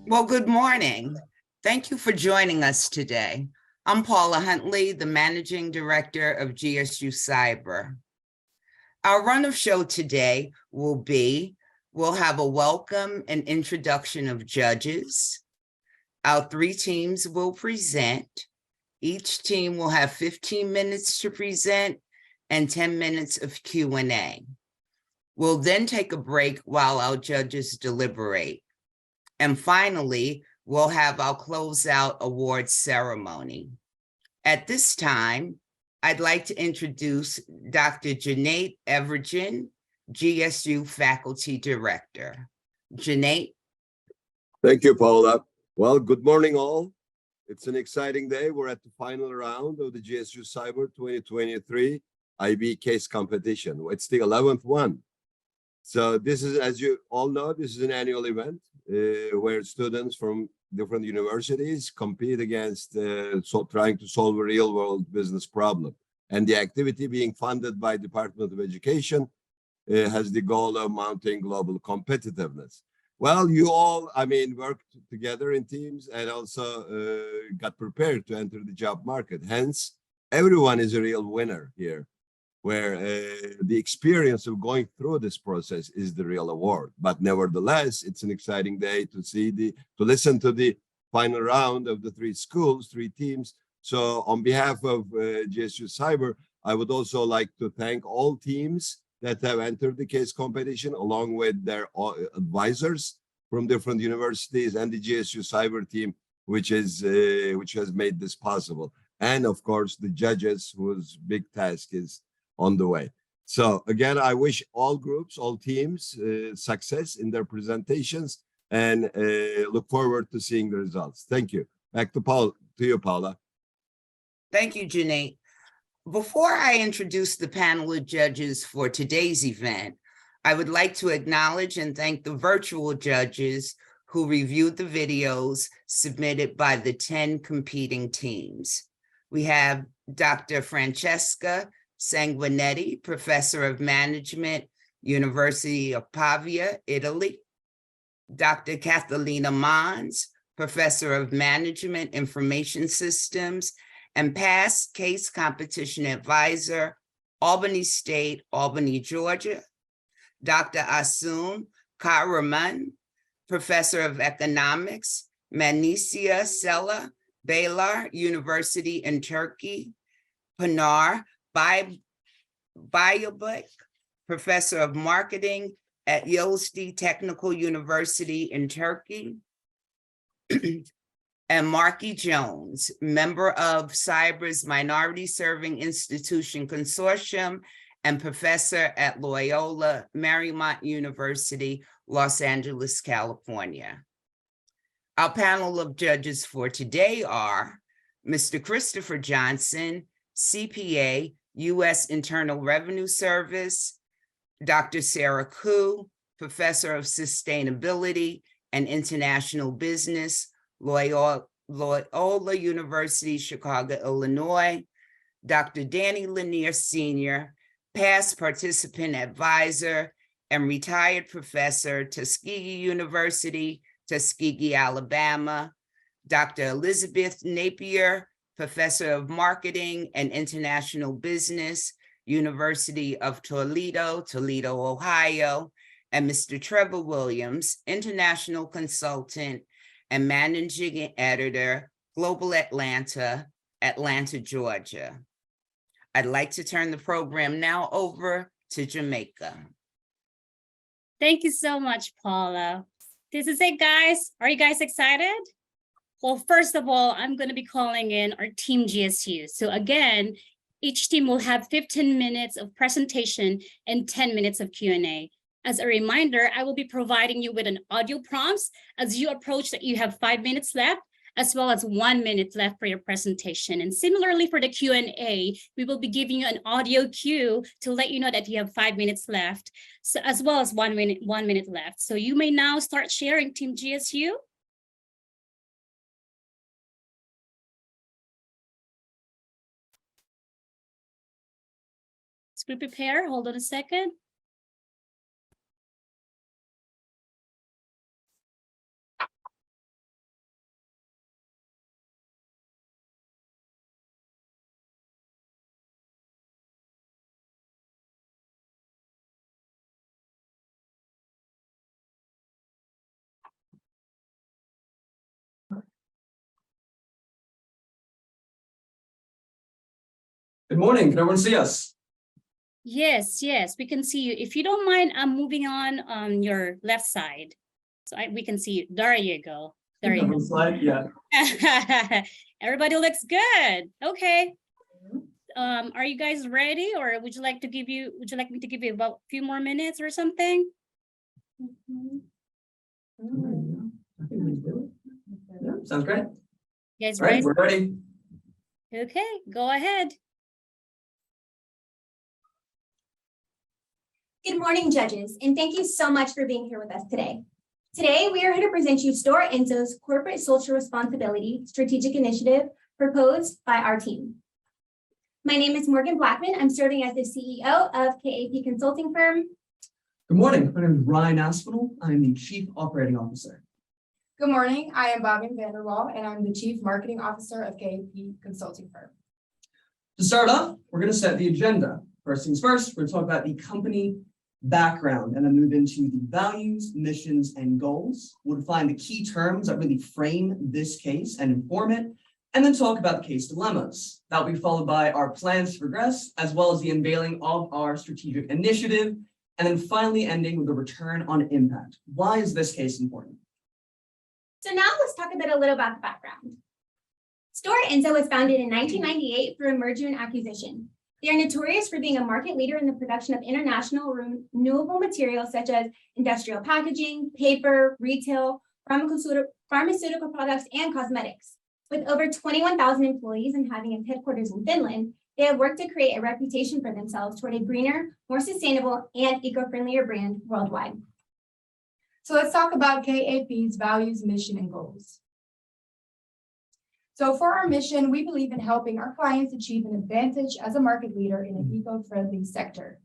Well, good morning. Thank you for joining us today. I'm Paula Huntley, the Managing Director of GSU-CIBER. Our run of show today we'll have a welcome and introduction of judges. Our three teams will present. Each team will have 15 minutes to present and 10 minutes of Q&A. We'll then take a break while our judges deliberate. And finally, we'll have our closeout awards ceremony. At this time, I'd like to introduce Dr. Janae Evergen, GSU Faculty Director. Janae. Thank you, Paula. Well, good morning, all. It's an exciting day. We're at the final round of the GSU-CIBER 2023 IB case competition. It's the 11th one. So this is, as you all know, this is an annual event where students from different universities compete against trying to solve a real-world business problem. And the activity being funded by Department of Education has the goal of mounting global competitiveness. Well, you all, worked together in teams and also got prepared to enter the job market. Hence, everyone is a real winner here, where the experience of going through this process is the real award. But nevertheless, it's an exciting day to listen to the final round of the three teams. So on behalf of GSU-CIBER, I would also like to thank all teams that have entered the case competition, along with their advisors from different universities and the GSU-CIBER team, which has made this possible. And of course, the judges whose big task is on the way. So again, I wish all groups, all teams success in their presentations and look forward to seeing the results. Thank you. Back to you, Paula. Thank you, Janae. Before I introduce the panel of judges for today's event, I would like to acknowledge and thank the virtual judges who reviewed the videos submitted by the 10 competing teams. We have Dr. Francesca Sanguinetti, Professor of Management, University of Pavia, Italy. Dr. Catalina Mons, Professor of Management, Information Systems, and past case competition advisor, Albany State, Albany, Georgia. Dr. Asun Kahraman, Professor of Economics, Manisia Sela, Beylar University in Turkey. Pinar Bayabek, Professor of Marketing at Yozdi Technical University in Turkey. And Marky Jones, member of CIBER's Minority Serving Institution Consortium and professor at Loyola Marymount University, Los Angeles, California. Our panel of judges for today are Mr. Christopher Johnson, CPA, U.S. Internal Revenue Service, Dr. Sarah Koo, Professor of Sustainability and International Business, Loyola University, Chicago, Illinois. Dr. Danny Lanier, Sr., past participant advisor and retired professor, Tuskegee University, Tuskegee, Alabama. Dr. Elizabeth Napier, Professor of Marketing and International Business, University of Toledo, Toledo, Ohio. And Mr. Trevor Williams, International Consultant and Managing Editor, Global Atlanta, Atlanta, Georgia. I'd like to turn the program now over to Jamaica. Thank you so much, Paula. This is it, guys. Are you guys excited? Well, first of all, I'm going to be calling in our team GSU. So again, each team will have 15 minutes of presentation and 10 minutes of Q&A. As a reminder, I will be providing you with an audio prompts as you approach that you have 5 minutes left, as well as 1 minute left for your presentation. And similarly for the Q&A, we will be giving you an audio cue to let you know that you have 5 minutes left, so as well as 1 minute left. So you may now start sharing, Team GSU. Let's be prepared. Hold on a second. Good morning. Can everyone see us? Yes, we can see you. If you don't mind, I'm moving on your left side. So we can see you. There you go. There you go. Slide? Yeah. Everybody looks good. Okay. Are you guys ready, or would you like me to give you about a few more minutes or something? I think we do it. Yeah, sounds great. You guys All right, ready? we're ready. Okay, go ahead. Good morning, judges, and thank you so much for being here with us today. Today, we are here to present you Stora Enso's Corporate Social Responsibility Strategic Initiative proposed by our team. My name is Morgan Blackman. I'm serving as the CEO of KAP Consulting Firm. Good morning. My name is Ryan Aspinall. I'm the Chief Operating Officer. Good morning. I am Bobby Vanderwall, and I'm the Chief Marketing Officer of KAP Consulting Firm. To start off, we're going to set the agenda. First things first, we're going to talk about the company background and then move into the values, missions, and goals. We'll define the key terms that really frame this case and inform it, and then talk about the case dilemmas. That will be followed by our plans to progress, as well as the unveiling of our strategic initiative, and then finally ending with the return on impact. Why is this case important? So now let's talk a little about the background. Stora Enso was founded in 1998 through a merger and acquisition. They are notorious for being a market leader in the production of international renewable materials such as industrial packaging, paper, retail, pharmaceutical products, and cosmetics. With over 21,000 employees and having its headquarters in Finland, they have worked to create a reputation for themselves toward a greener, more sustainable, and eco-friendlier brand worldwide. So let's talk about KAP's values, mission, and goals. So for our mission, we believe in helping our clients achieve an advantage as a market leader in an eco-friendly sector.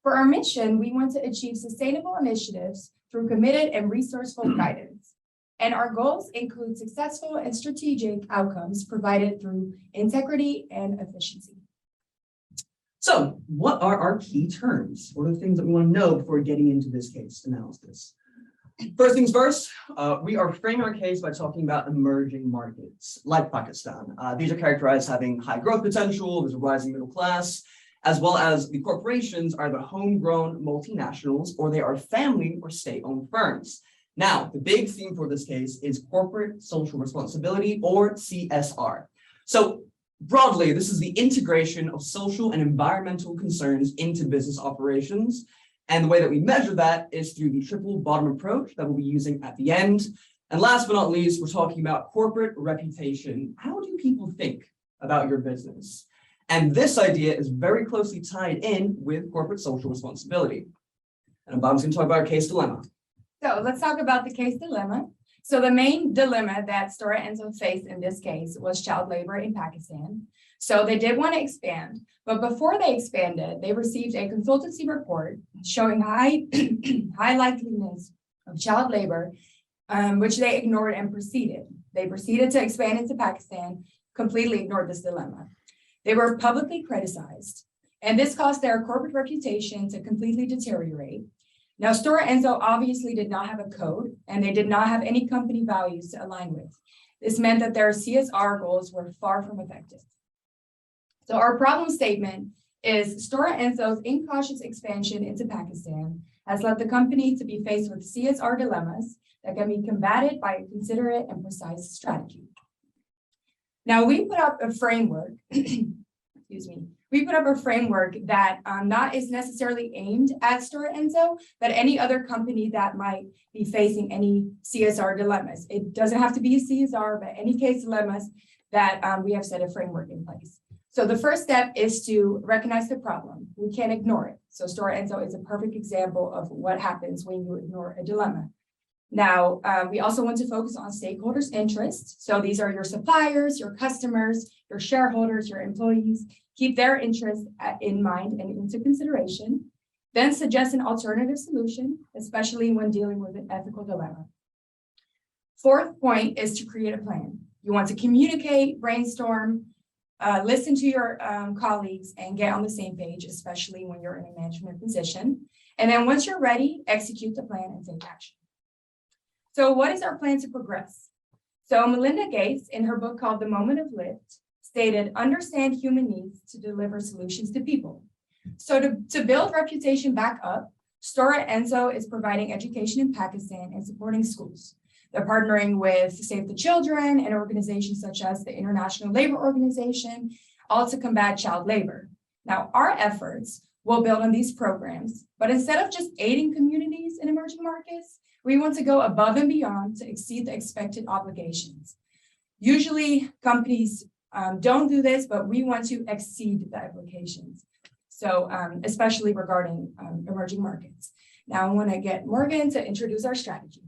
For our mission, we want to achieve sustainable initiatives through committed and resourceful guidance. And our goals include successful and strategic outcomes provided through integrity and efficiency. So what are our key terms? What are the things that we want to know before getting into this case analysis? First things first, we are framing our case by talking about emerging markets like Pakistan. These are characterized as having high growth potential, there's a rising middle class, as well as the corporations are the homegrown multinationals, or they are family or state-owned firms. Now, the big theme for this case is corporate social responsibility, or CSR. So broadly, this is the integration of social and environmental concerns into business operations. And the way that we measure that is through the triple bottom approach that we'll be using at the end. And last but not least, we're talking about corporate reputation. How do people think about your business? And this idea is very closely tied in with corporate social responsibility. And Bob's going to talk about our case dilemma. So let's talk about the case dilemma. So the main dilemma that Stora Enso faced in this case was child labor in Pakistan. So they did want to expand, but before they expanded, they received a consultancy report showing high likeliness of child labor, which they ignored and proceeded. They proceeded to expand into Pakistan, completely ignored this dilemma. They were publicly criticized, and this caused their corporate reputation to completely deteriorate. Now, Stora Enso obviously did not have a code, and they did not have any company values to align with. This meant that their CSR goals were far from effective. So our problem statement is Stora Enso's incautious expansion into Pakistan has led the company to be faced with CSR dilemmas that can be combated by a considerate and precise strategy. Now, we put up a framework, we put up a framework that not is necessarily aimed at Stora Enso, but any other company that might be facing any CSR dilemmas. It doesn't have to be a CSR, but any case dilemmas that we have set a framework in place. So the first step is to recognize the problem. We can't ignore it. So Stora Enso is a perfect example of what happens when you ignore a dilemma. Now, we also want to focus on stakeholders' interests. So these are your suppliers, your customers, your shareholders, your employees. Keep their interests in mind and into consideration. Then suggest an alternative solution, especially when dealing with an ethical dilemma. Fourth point is to create a plan. You want to communicate, brainstorm, listen to your colleagues and get on the same page, especially when you're in a management position. And then once you're ready, execute the plan and take action. So what is our plan to progress? So Melinda Gates, in her book called The Moment of Lift, stated, understand human needs to deliver solutions to people. So to build reputation back up, Stora Enso is providing education in Pakistan and supporting schools. They're partnering with Save the Children and organizations such as the International Labor Organization, all to combat child labor. Now, our efforts will build on these programs, but instead of just aiding communities in emerging markets, we want to go above and beyond to exceed the expected obligations. Usually companies don't do this, but we want to exceed the obligations. So especially regarding emerging markets. Now I want to get Morgan to introduce our strategy.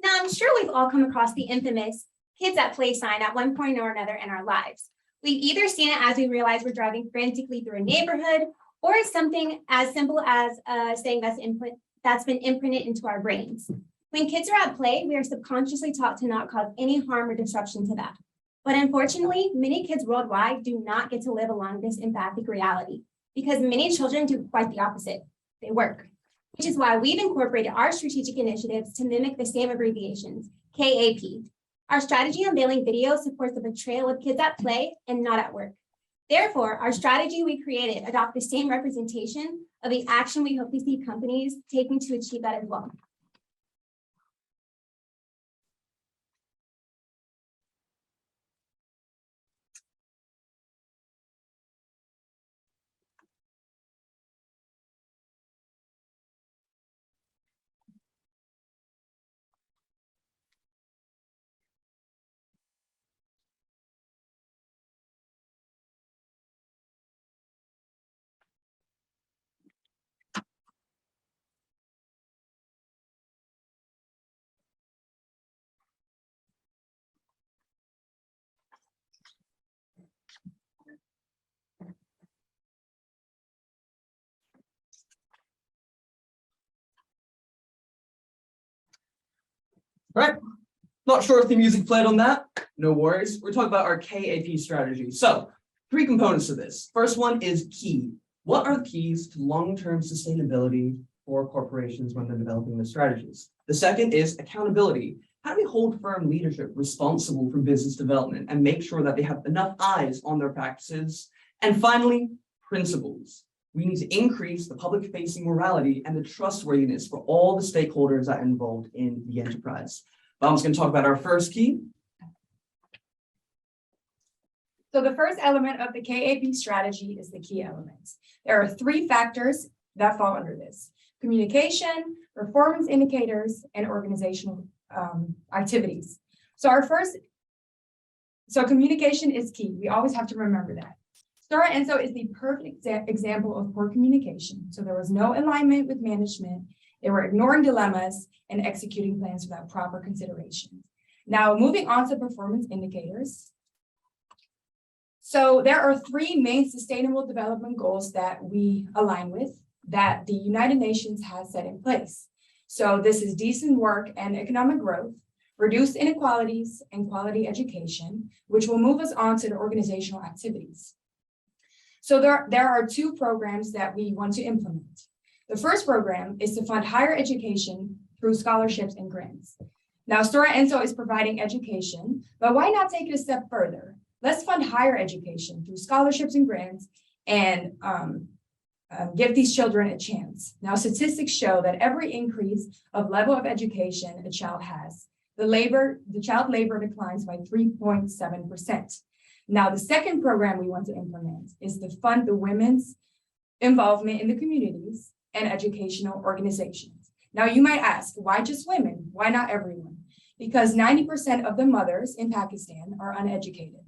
Now, I'm sure we've all come across the infamous kids at play sign at one point or another in our lives. We've either seen it as we realize we're driving frantically through a neighborhood, or it's something as simple as saying that's been imprinted into our brains. When kids are at play, we are subconsciously taught to not cause any harm or disruption to that. But unfortunately, many kids worldwide do not get to live along this empathic reality because many children do quite the opposite. They work, which is why we've incorporated our strategic initiatives to mimic the same abbreviations, KAP. Our strategy unveiling video supports the portrayal of kids at play and not at work. Therefore, our strategy we created adopt the same representation of the action we hope to see companies taking to achieve that as well. Right. Not sure if the music played on that. No worries. We're talking about our KAP strategy. So 3 components to this. First one is key. What are the keys to long-term sustainability for corporations when they're developing their strategies? The second is accountability. How do we hold firm leadership responsible for business development and make sure that they have enough eyes on their practices? And finally, principles. We need to increase the public-facing morality and the trustworthiness for all the stakeholders that are involved in the enterprise. I'm just going to talk about our first key. So the first element of the KAP strategy is the key elements. There are 3 factors that fall under this: communication, performance indicators, and organizational activities. So communication is key. We always have to remember that. Stora Enso is the perfect example of poor communication. So there was no alignment with management. They were ignoring dilemmas and executing plans without proper consideration. Now, moving on to performance indicators. So there are 3 main sustainable development goals that we align with that the United Nations has set in place. So this is decent work and economic growth, reduced inequalities, and quality education, which will move us on to the organizational activities. So there are 2 programs that we want to implement. The first program is to fund higher education through scholarships and grants. Now, Stora Enso is providing education, but why not take it a step further? Let's fund higher education through scholarships and grants and give these children a chance. Now, statistics show that every increase of level of education a child has, the child labor declines by 3.7%. Now, the second program we want to implement is to fund the women's involvement in the communities and educational organizations. Now, you might ask, why just women? Why not everyone? Because 90% of the mothers in Pakistan are uneducated.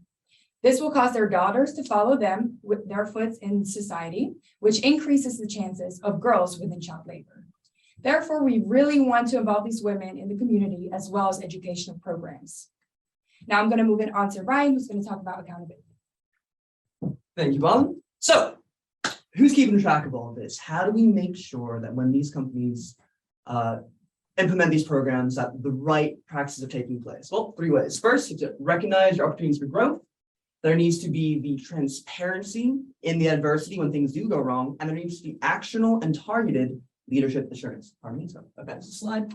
This will cause their daughters to follow them with their foot in society, which increases the chances of girls within child labor. Therefore, we really want to involve these women in the community as well as educational programs. Now I'm going to move it on to Ryan, who's going to talk about accountability. Thank you, Bob. So who's keeping track of all of this? How do we make sure that when these companies implement these programs that the right practices are taking place? Well, 3 ways. First, you have to recognize your opportunities for growth. There needs to be the transparency in the adversity when things do go wrong, and there needs to be actionable and targeted leadership assurance. Pardon me, so back to the slide.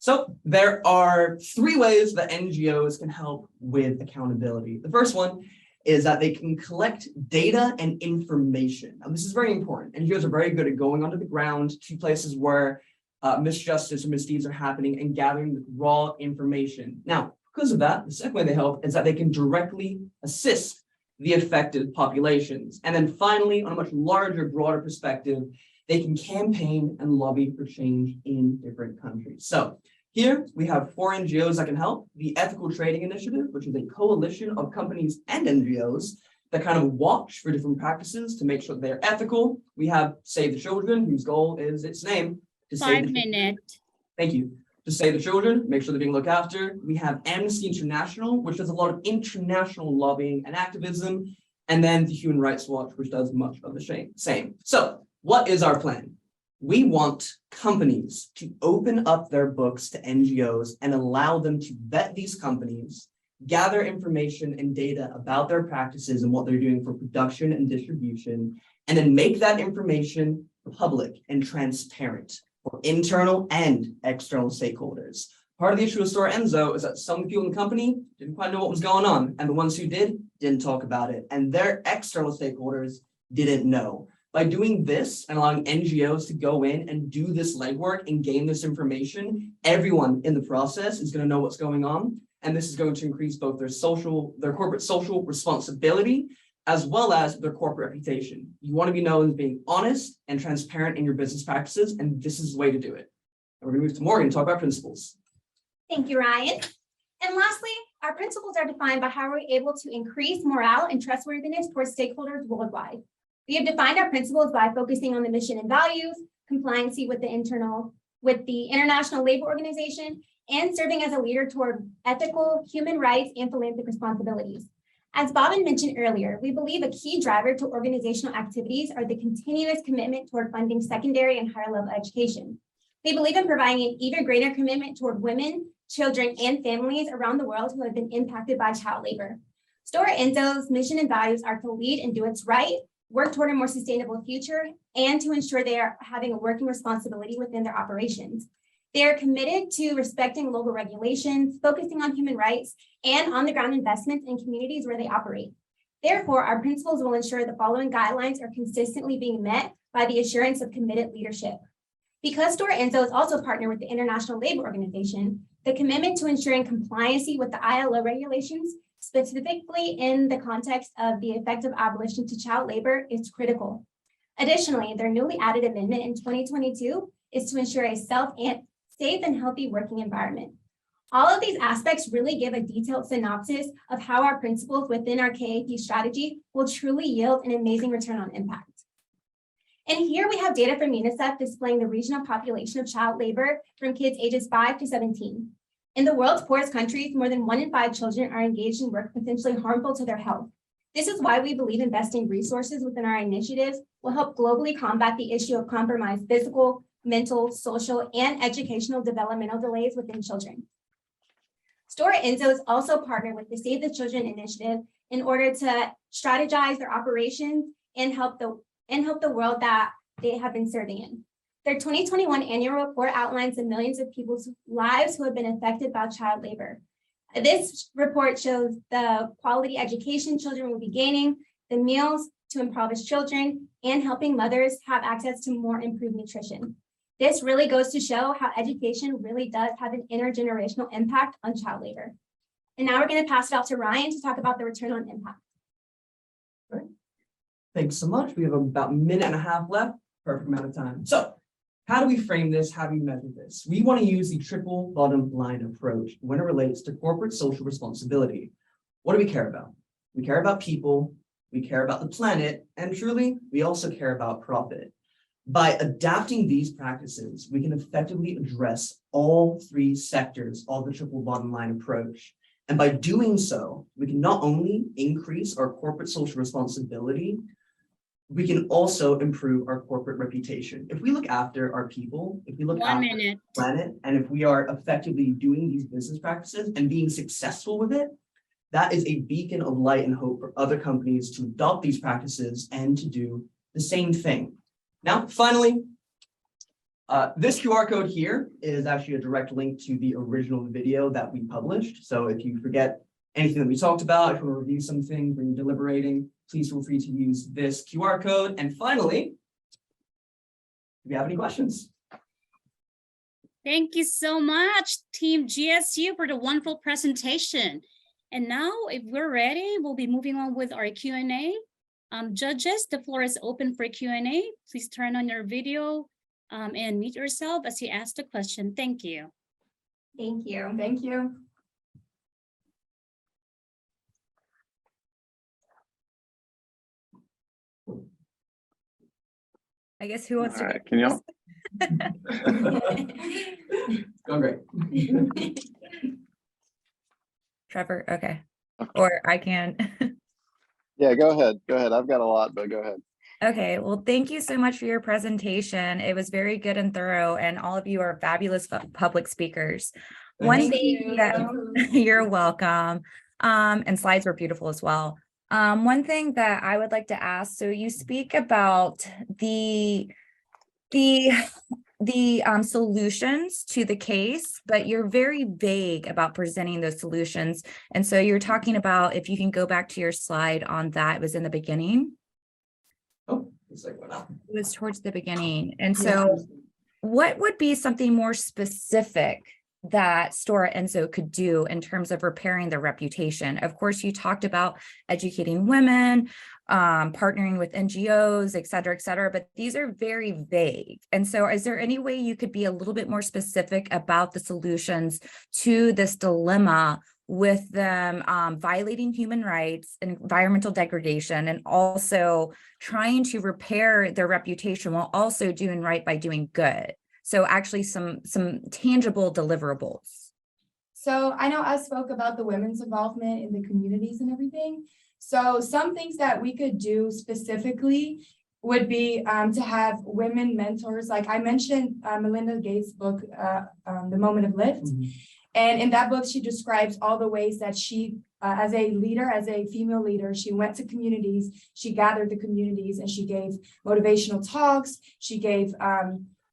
So there are three ways that NGOs can help with accountability. The first one is that they can collect data and information. Now, this is very important. NGOs are very good at going onto the ground to places where misjustice or misdeeds are happening and gathering the raw information. Now, because of that, the second way they help is that they can directly assist the affected populations. And then finally, on a much larger, broader perspective, they can campaign and lobby for change in different countries. So here we have 4 NGOs that can help. The Ethical Trading Initiative, which is a coalition of companies and NGOs that kind of watch for different practices to make sure they're ethical. We have Save the Children, whose goal is its name. To save 5 minutes. Thank you. To save the children, make sure they're being looked after. We have Amnesty International, which does a lot of international lobbying and activism. And then the Human Rights Watch, which does much of the same. So what is our plan? We want companies to open up their books to NGOs and allow them to vet these companies, gather information and data about their practices and what they're doing for production and distribution, and then make that information public and transparent for internal and external stakeholders. Part of the issue with Store Enzo is that some people in the company didn't quite know what was going on, and the ones who didn't talk about it, and their external stakeholders didn't know. By doing this and allowing NGOs to go in and do this legwork and gain this information, everyone in the process is going to know what's going on. And this is going to increase both their corporate social responsibility, as well as their corporate reputation. You want to be known as being honest and transparent in your business practices, and this is the way to do it. And we're going to move to Morgan to talk about principles. Thank you, Ryan. And lastly, our principles are defined by how we're able to increase morale and trustworthiness towards stakeholders worldwide. We have defined our principles by focusing on the mission and values, compliancy with the International Labor Organization, and serving as a leader toward ethical, human rights, and philanthropic responsibilities. As Bobbin mentioned earlier, we believe a key driver to organizational activities are the continuous commitment toward funding secondary and higher level education. We believe in providing an even greater commitment toward women, children, and families around the world who have been impacted by child labor. Store Enzo's mission and values are to lead and do what's right, work toward a more sustainable future, and to ensure they are having a working responsibility within their operations. They are committed to respecting local regulations, focusing on human rights, and on-the-ground investments in communities where they operate. Therefore, our principles will ensure the following guidelines are consistently being met by the assurance of committed leadership. Because Store Enzo is also partnered with the International Labor Organization, the commitment to ensuring compliancy with the ILO regulations, specifically in the context of the effective abolition to child labor, is critical. Additionally, their newly added amendment in 2022 is to ensure a safe and healthy working environment. All of these aspects really give a detailed synopsis of how our principles within our KAP strategy will truly yield an amazing return on impact. And here we have data from UNICEF displaying the regional population of child labor from kids ages 5 to 17. In the world's poorest countries, more than 1 in 5 children are engaged in work potentially harmful to their health. This is why we believe investing resources within our initiatives will help globally combat the issue of compromised physical, mental, social, and educational developmental delays within children. Store Enzo is also partnered with the Save the Children initiative in order to strategize their operations and help the world that they have been serving in. Their 2021 annual report outlines the millions of people's lives who have been affected by child labor. This report shows the quality education children will be gaining, the meals to impoverish children, and helping mothers have access to more improved nutrition. This really goes to show how education really does have an intergenerational impact on child labor. And now we're going to pass it out to Ryan to talk about the return on impact. Great. Thanks so much. We have about a minute and a half left, perfect amount of time. So how do we frame this? How do we measure this? We want to use the triple bottom line approach when it relates to corporate social responsibility. What do we care about? We care about people, we care about the planet, and truly, we also care about profit. By adapting these practices, we can effectively address all 3 sectors of the triple bottom line approach. And by doing so, we can not only increase our corporate social responsibility, we can also improve our corporate reputation. If we look after our people, if we look after the planet, and if we are effectively doing these business practices and being successful with it, that is a beacon of light and hope for other companies to adopt these practices and to do the same thing. Now, finally, This QR code here is actually a direct link to the original video that we published. So if you forget anything that we talked about, if you want to review something when you're deliberating, please feel free to use this QR code. And finally, if you have any questions. Thank you so much, Team GSU, for the wonderful presentation. And now, if we're ready, we'll be moving on with our Q&A. Judges, the floor is open for Q&A. Please turn on your video and mute yourself as you ask the question. Thank you. Thank you. Thank you. I guess who wants All to right, can y'all? Going great. Trevor? Okay. Or I can. Yeah, go ahead. Go ahead. I've got a lot, but go ahead. Okay, well, thank you so much for your presentation. It was very good and thorough, and all of you are fabulous public speakers. One Thank thing that you're welcome. And slides were beautiful as well. One thing that I would like to ask, so you speak about the solutions to the case, but you're very vague about presenting those solutions. And so you're talking about, if you can go back to your slide on that, it was in the beginning. Oh, it's like, wow. It was towards the beginning. And so what would be something more specific that Stora Enso could do in terms of repairing their reputation? Of course, you talked about educating women, partnering with NGOs, et cetera, but these are very vague. And so is there any way you could be a little bit more specific about the solutions to this dilemma with them violating human rights, environmental degradation, and also trying to repair their reputation while also doing right by doing good? So actually some tangible deliverables. So I know I spoke about the women's involvement in the communities and everything. So some things that we could do specifically would be to have women mentors. Like I mentioned Melinda Gates' book, The Moment of Lift. And in that book, she describes all the ways that she, as a leader, as a female leader, she went to communities, she gathered the communities, and she gave motivational talks. She gave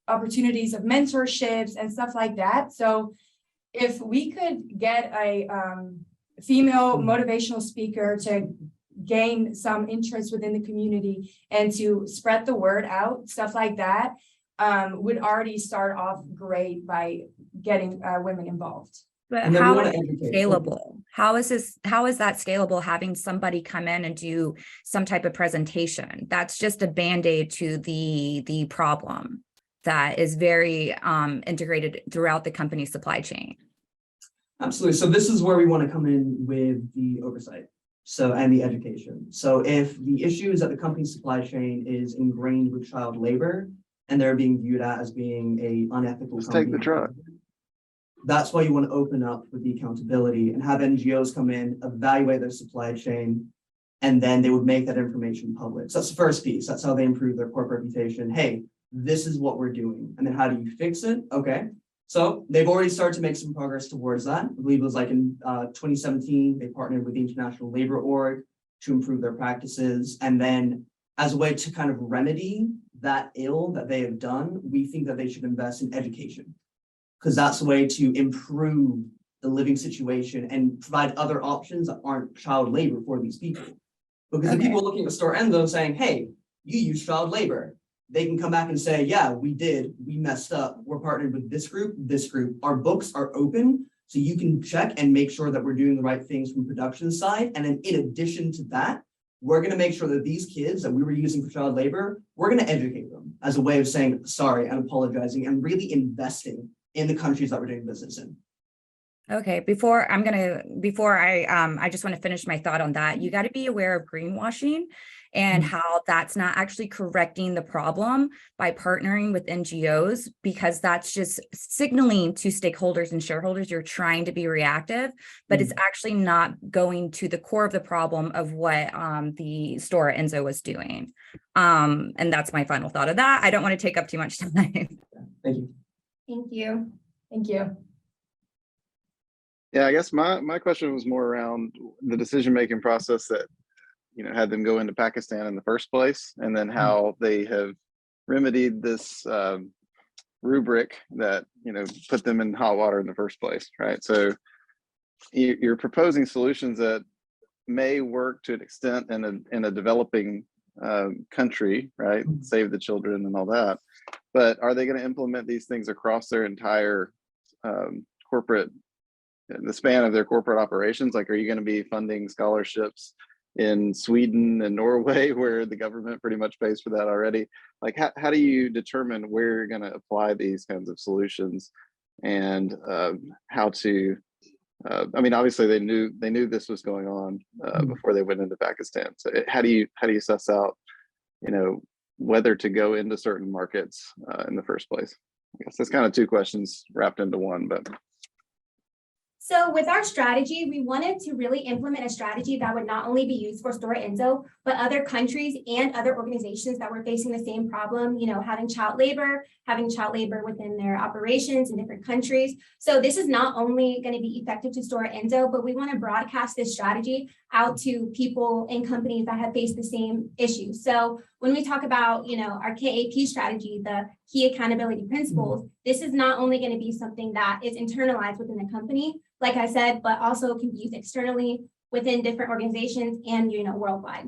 opportunities of mentorships and stuff like that. So if we could get a female motivational speaker to gain some interest within the community and to spread the word out, stuff like that, would already start off great by getting women involved. But And then we how wanna is it educate. scalable? How is that scalable, having somebody come in and do some type of presentation? That's just a Band-Aid to the problem that is very integrated throughout the company's supply chain. Absolutely. So this is where we want to come in with the oversight. So, and the education. So if the issue is that the company's supply chain is ingrained with child labor and they're being viewed as being a unethical Just company, take the truck. that's why you want to open up with the accountability and have NGOs come in, evaluate their supply chain, and then they would make that information public. So that's the first piece. That's how they improve their corporate reputation. Hey, this is what we're doing. And then how do you fix it? Okay. So they've already started to make some progress towards that. I believe it was like in 2017, they partnered with the International Labor Org to improve their practices. And then as a way to kind of remedy that ill that they have done, we think that they should invest in education, because that's a way to improve the living situation and provide other options that aren't child labor for these people. Because if people are looking at Stora Enso saying, hey, you use child labor, they can come back and say, yeah, we messed up. We're partnered with this group. Our books are open, so you can check and make sure that we're doing the right things from production side. And then in addition to that, we're going to make sure that these kids that we were using for child labor, we're going to educate them as a way of saying sorry and apologizing and really investing in the countries that we're doing business in. Okay, I just want to finish my thought on that. You got to be aware of greenwashing and how that's not actually correcting the problem by partnering with NGOs, because that's just signaling to stakeholders and shareholders you're trying to be reactive, but it's actually not going to the core of the problem of what the Stora Enso was doing. And that's my final thought of that. I don't want to take up too much time. Thank you. Thank you. Thank you. Yeah, I guess my question was more around the decision-making process that, had them go into Pakistan in the first place, and then how they have remedied this rubric that, put them in hot water in the first place, right? So you're proposing solutions that may work to an extent in a developing country, right? Save the children and all that. But are they going to implement these things across their entire corporate, the span of their corporate operations? Like, are you going to be funding scholarships in Sweden and Norway, where the government pretty much pays for that already? Like, how do you determine where you're going to apply these kinds of solutions, and how to? I mean, obviously they knew this was going on before they went into Pakistan. So how do you suss out, whether to go into certain markets in the first place? I guess that's kind of two questions wrapped into one, but. So with our strategy, we wanted to really implement a strategy that would not only be used for Stora Enso, but other countries and other organizations that were facing the same problem, having child labor within their operations in different countries. So this is not only going to be effective to Stora Enso, but we want to broadcast this strategy out to people and companies that have faced the same issues. So when we talk about, our KAP strategy, the key accountability principles, this is not only going to be something that is internalized within the company, like I said, but also can be used externally within different organizations and, worldwide.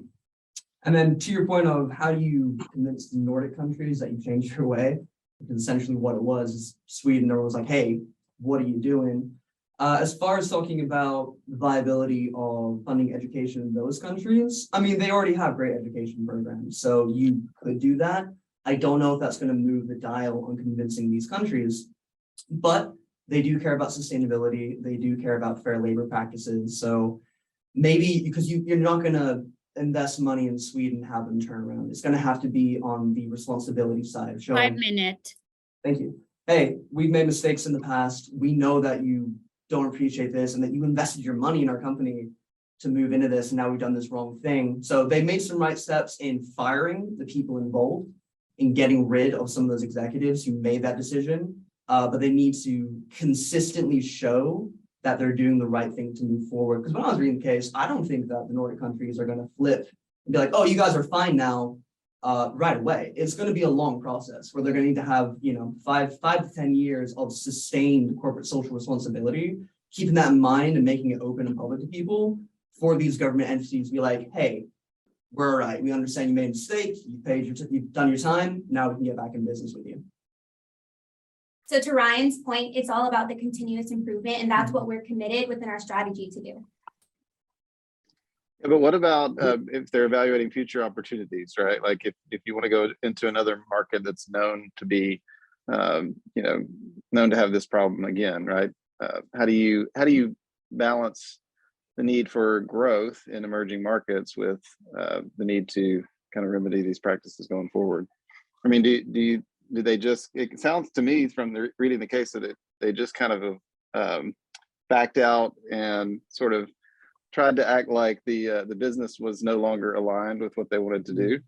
And then to your point of how do you convince the Nordic countries that you changed your way, because essentially what it was is Sweden was like, hey, what are you doing? As far as talking about the viability of funding education in those countries, I mean, they already have great education programs, so you could do that. I don't know if that's going to move the dial on convincing these countries, but they do care about sustainability. They do care about fair labor practices. So maybe because you're not going to invest money in Sweden and have them turn around. It's going to have to be on the responsibility side of showing. 5 minutes. Thank you. Hey, we've made mistakes in the past. We know that you don't appreciate this and that you invested your money in our company to move into this, and now we've done this wrong thing. So they made some right steps in firing the people involved, in getting rid of some of those executives who made that decision. But they need to consistently show that they're doing the right thing to move forward. Because when I was reading the case, I don't think that the Nordic countries are going to flip and be like, oh, you guys are fine now right away. It's going to be a long process where they're going to need to have, 5 to 10 years of sustained corporate social responsibility, keeping that in mind and making it open and public to people for these government entities to be like, hey, we're all right. We understand you made a mistake. You've done your time. Now we can get back in business with you. So to Ryan's point, it's all about the continuous improvement, and that's what we're committed within our strategy to do. Yeah, but what about if they're evaluating future opportunities, right? Like if you want to go into another market that's known to be, known to have this problem again, right? How do you balance the need for growth in emerging markets with the need to kind of remedy these practices going forward? I mean, do they just, it sounds to me from reading the case that they just kind of backed out and sort of tried to act like the business was no longer aligned with what they wanted to do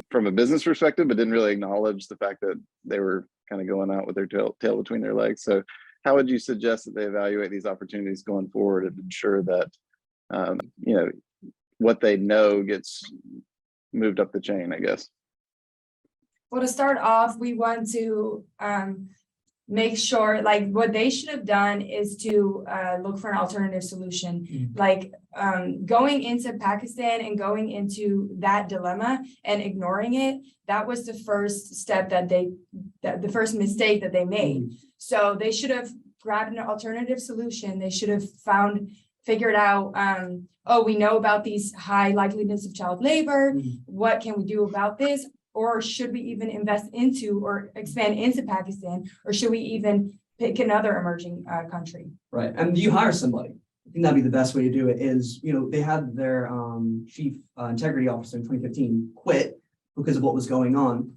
from a business perspective, but didn't really acknowledge the fact that they were kind of going out with their tail between their legs. So how would you suggest that they evaluate these opportunities going forward and ensure that, what they know gets moved up the chain, I guess? Well, to start off, we want to make sure, like, what they should have done is to look for an alternative solution. Like going into Pakistan and going into that dilemma and ignoring it, that was the first step the first mistake that they made. So they should have grabbed an alternative solution. They should have figured out, oh, we know about these high likelihoods of child labor. What can we do about this? Or should we even invest into or expand into Pakistan? Or should we even pick another emerging country? Right. And you hire somebody. I think that'd be the best way to do it is, they had their chief integrity officer in 2015 quit because of what was going on.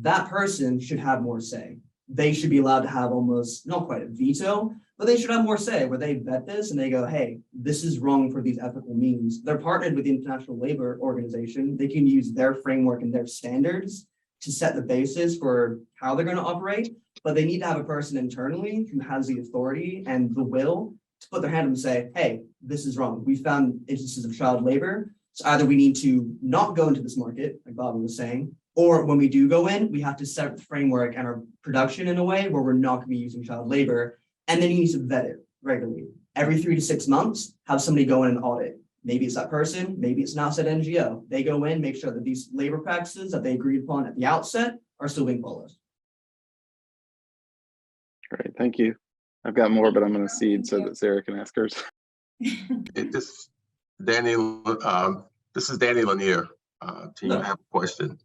That person should have more say. They should be allowed to have almost, not quite a veto, but they should have more say where they vet this and they go, hey, this is wrong for these ethical means. They're partnered with the International Labor Organization. They can use their framework and their standards to set the basis for how they're going to operate, but they need to have a person internally who has the authority and the will to put their hand up and say, hey, this is wrong. We found instances of child labor. So either we need to not go into this market, like Bobby was saying, Or when we do go in, we have to set the framework and our production in a way where we're not going to be using child labor. And then you need to vet it regularly. Every 3 to 6 months, have somebody go in and audit. Maybe it's that person, maybe it's an outside NGO. They go in, make sure that these labor practices that they agreed upon at the outset are still being followed. Great, thank you. I've got more, but I'm going to cede so that Sarah can ask hers. This is Danny Lanier. To you, I have a question.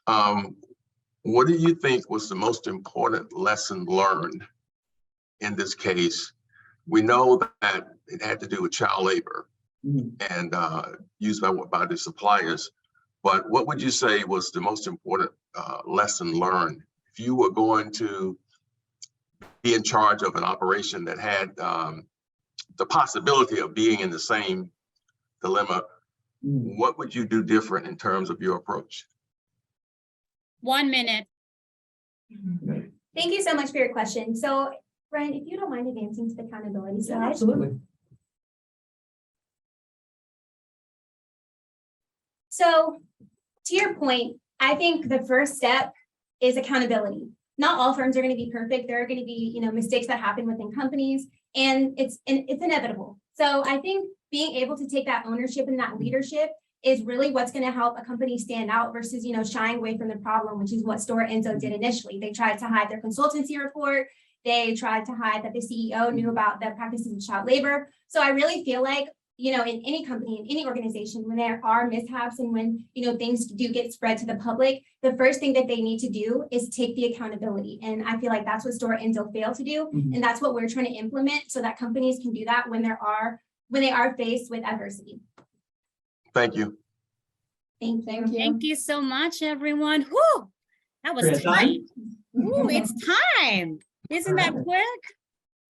What do you think was the most important lesson learned in this case? We know that it had to do with child labor and used by the suppliers. But what would you say was the most important lesson learned? If you were going to be in charge of an operation that had the possibility of being in the same dilemma, what would you do different in terms of your approach? 1 minute. Thank you so much for your question. So, Brian, if you don't mind advancing to the accountability slide. Absolutely. So, to your point, I think the first step is accountability. Not all firms are going to be perfect. There are going to be, mistakes that happen within companies, and it's inevitable. So I think being able to take that ownership and that leadership is really what's going to help a company stand out versus, shying away from the problem, which is what Store Enzo did initially. They tried to hide their consultancy report. They tried to hide that the CEO knew about the practices of child labor. So I really feel like, in any company, in any organization, when there are mishaps and when, things do get spread to the public, the first thing that they need to do is take the accountability. And I feel like that's what Store Enzo failed to do. And that's what we're trying to implement so that companies can do that when they are faced with adversity. Thank you. Thank you. Thank you so much, everyone. Whew, that was tight. Ooh, it's time. Isn't that quick?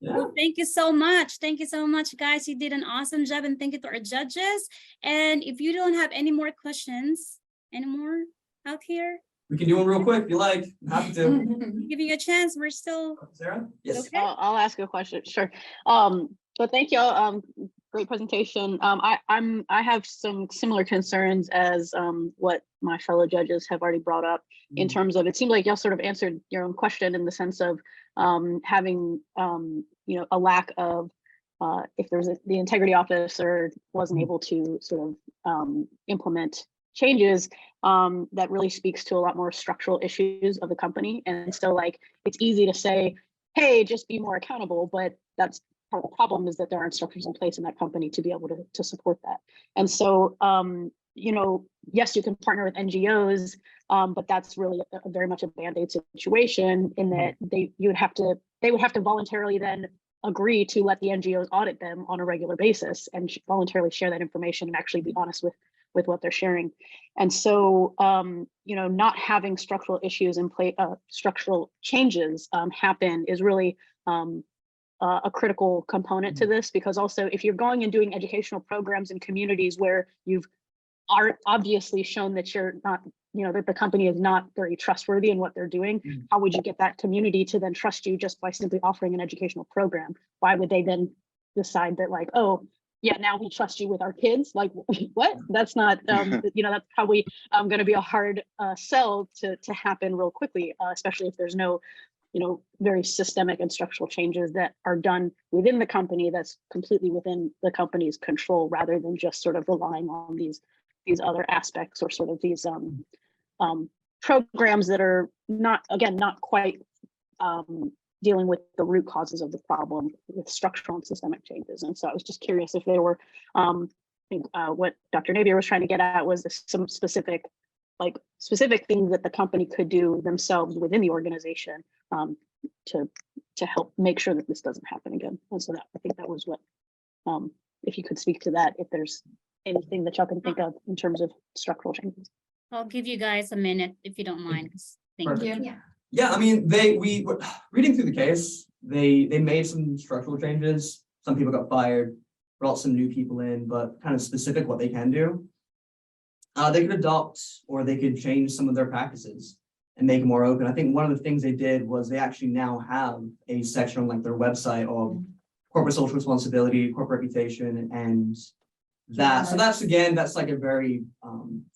Yeah. Well, thank you so much. Thank you so much, guys. You did an awesome job, and thank you to our judges. And if you don't have any more questions anymore out here, We can do one real quick if you like. I'm happy to. giving you a chance. We're still Sarah? Yes. okay. I'll ask a question. Sure. But thank y'all. Great presentation. I have some similar concerns as what my fellow judges have already brought up in terms of, it seemed like y'all sort of answered your own question in the sense of having a lack of if there's the integrity officer wasn't able to sort of implement changes, that really speaks to a lot more structural issues of the company. And so like, it's easy to say, hey, just be more accountable, but that's part of the problem is that there aren't structures in place in that company to be able to support that. And so, yes, you can partner with NGOs, but that's really very much a Band-Aid situation in that they would have to voluntarily then agree to let the NGOs audit them on a regular basis and voluntarily share that information and actually be honest with what they're sharing. And so, not having structural issues in place, structural changes happen is really a critical component to this, because also if you're going and doing educational programs in communities where you've obviously shown that you're not, that the company is not very trustworthy in what they're doing, how would you get that community to then trust you just by simply offering an educational program? Why would they then decide that like, oh, yeah, now we trust you with our kids? Like, what? That's not, that's probably going to be a hard sell to happen real quickly, especially if there's no, very systemic and structural changes that are done within the company that's completely within the company's control, rather than just sort of relying on these other aspects or sort of these programs that are not quite dealing with the root causes of the problem with structural and systemic changes. And so I was just curious if there were, I think what Dr. Napier was trying to get at was some specific things that the company could do themselves within the organization to help make sure that this doesn't happen again. And so I think that was what, if you could speak to that, if there's anything that y'all can think of in terms of structural changes. I'll give you guys a minute if you don't mind. Thank you. Yeah. Yeah, I mean, we were reading through the case, they made some structural changes. Some people got fired, brought some new people in, but kind of specific what they can do. They could adopt or they could change some of their practices and make it more open. I think one of the things they did was they actually now have a section on like their website of corporate social responsibility, corporate reputation, and that. So that's like a very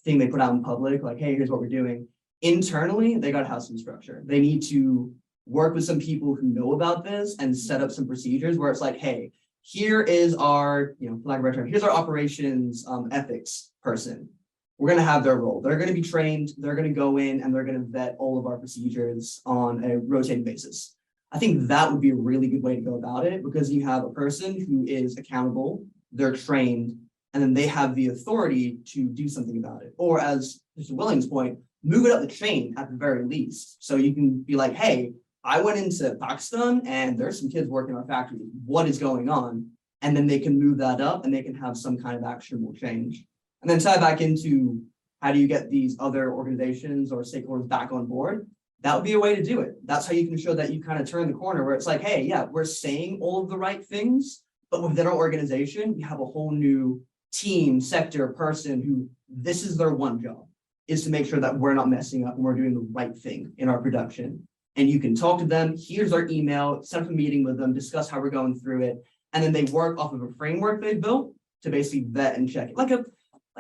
thing they put out in public, like, hey, here's what we're doing. Internally, they got to have some structure. They need to work with some people who know about this and set up some procedures where it's like, hey, here is our, for lack of a better term, here's our operations ethics person. We're going to have their role. They're going to be trained. They're going to go in and they're going to vet all of our procedures on a rotating basis. I think that would be a really good way to go about it, because you have a person who is accountable, they're trained, and then they have the authority to do something about it. Or as Mr. Willing's point, move it up the chain at the very least. So you can be like, hey, I went into Pakistan and there's some kids working in our factory. What is going on? And then they can move that up and they can have some kind of actionable change. And then tie back into how do you get these other organizations or stakeholders back on board? That would be a way to do it. That's how you can show that you kind of turn the corner where it's like, hey, yeah, we're saying all of the right things, but within our organization, we have a whole new team, sector, person who this is their one job, is to make sure that we're not messing up and we're doing the right thing in our production. And you can talk to them, here's our email, set up a meeting with them, discuss how we're going through it. And then they work off of a framework they've built to basically vet and check it, like a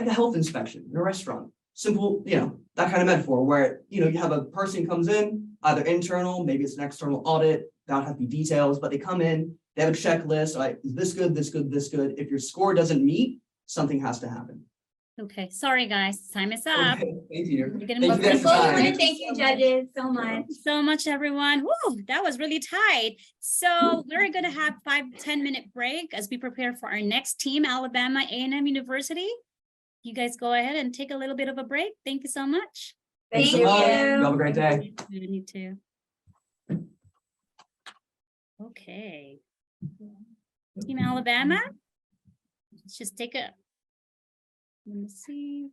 health inspection in a restaurant. Simple, that kind of metaphor where, you have a person comes in, either internal, maybe it's an external audit, that don't have to be details, but they come in, they have a checklist, like, is this good, this good, this good? If your score doesn't meet, something has to happen. Okay, sorry, guys, time is up. Okay, thank you. We're gonna Thank move you guys for forward. time. Thank you, judges, so much. Thank you so much, everyone. Woo, that was really tight. So we're gonna have 5-10-minute break as we prepare for our next team, Alabama A&M University. You guys go ahead and take a little bit of a break. Thank you so much. Thanks so Thank much. you. You have a great day. You too. Okay. Team Alabama. Let's just take a, let me see.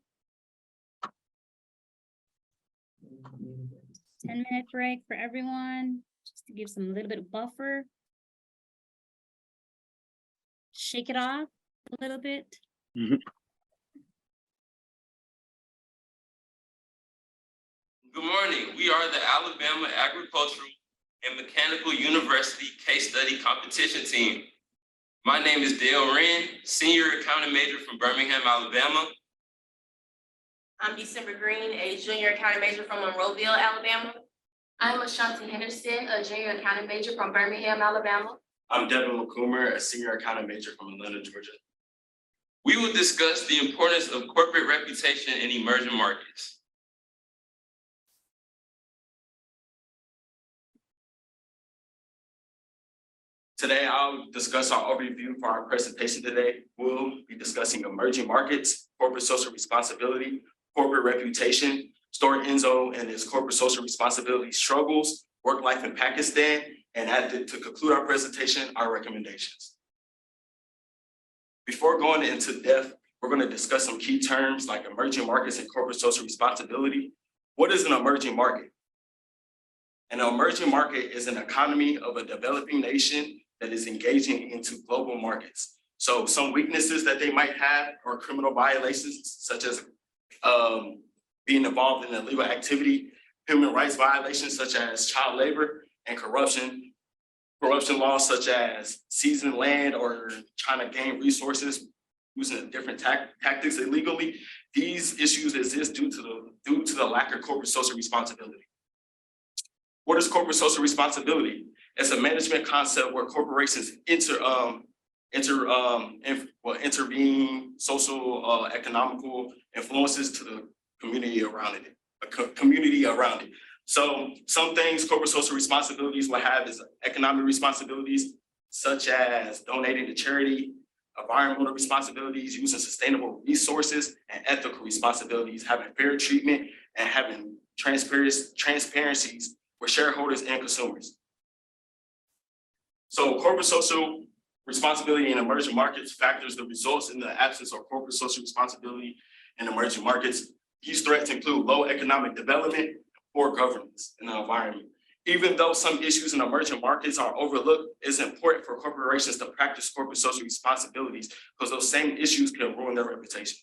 10-minute break for everyone, just to give some little bit of buffer. Shake it off a little bit. Good morning. We are the Alabama Agricultural and Mechanical University Case Study Competition Team. My name is Dale Wren, Senior Accounting Major from Birmingham, Alabama. I'm December Green, a junior accounting major from Monroeville, Alabama. I'm Ashanti Henderson, a junior accounting major from Birmingham, Alabama. I'm Devin McCoomer, a senior accounting major from Atlanta, Georgia. We will discuss the importance of corporate reputation in emerging markets. Today, I'll discuss our overview for our presentation today. We'll be discussing emerging markets, corporate social responsibility, corporate reputation, Store Enzo and its corporate social responsibility struggles, work life in Pakistan, and to conclude our presentation, our recommendations. Before going into depth, we're going to discuss some key terms like emerging markets and corporate social responsibility. What is an emerging market? An emerging market is an economy of a developing nation that is engaging into global markets. So some weaknesses that they might have are criminal violations, such as being involved in illegal activity, human rights violations, such as child labor, and corruption laws, such as seizing land or trying to gain resources using different tactics illegally. These issues exist due to the lack of corporate social responsibility. What is corporate social responsibility? It's a management concept where corporations intervene social, economical influences to the community around it. So some things corporate social responsibilities will have is economic responsibilities, such as donating to charity, environmental responsibilities, using sustainable resources, and ethical responsibilities, having fair treatment and having transparencies for shareholders and consumers. So corporate social responsibility in emerging markets factors the results in the absence of corporate social responsibility in emerging markets. These threats include low economic development, poor governance in the environment. Even though some issues in emerging markets are overlooked, it's important for corporations to practice corporate social responsibilities because those same issues can ruin their reputation.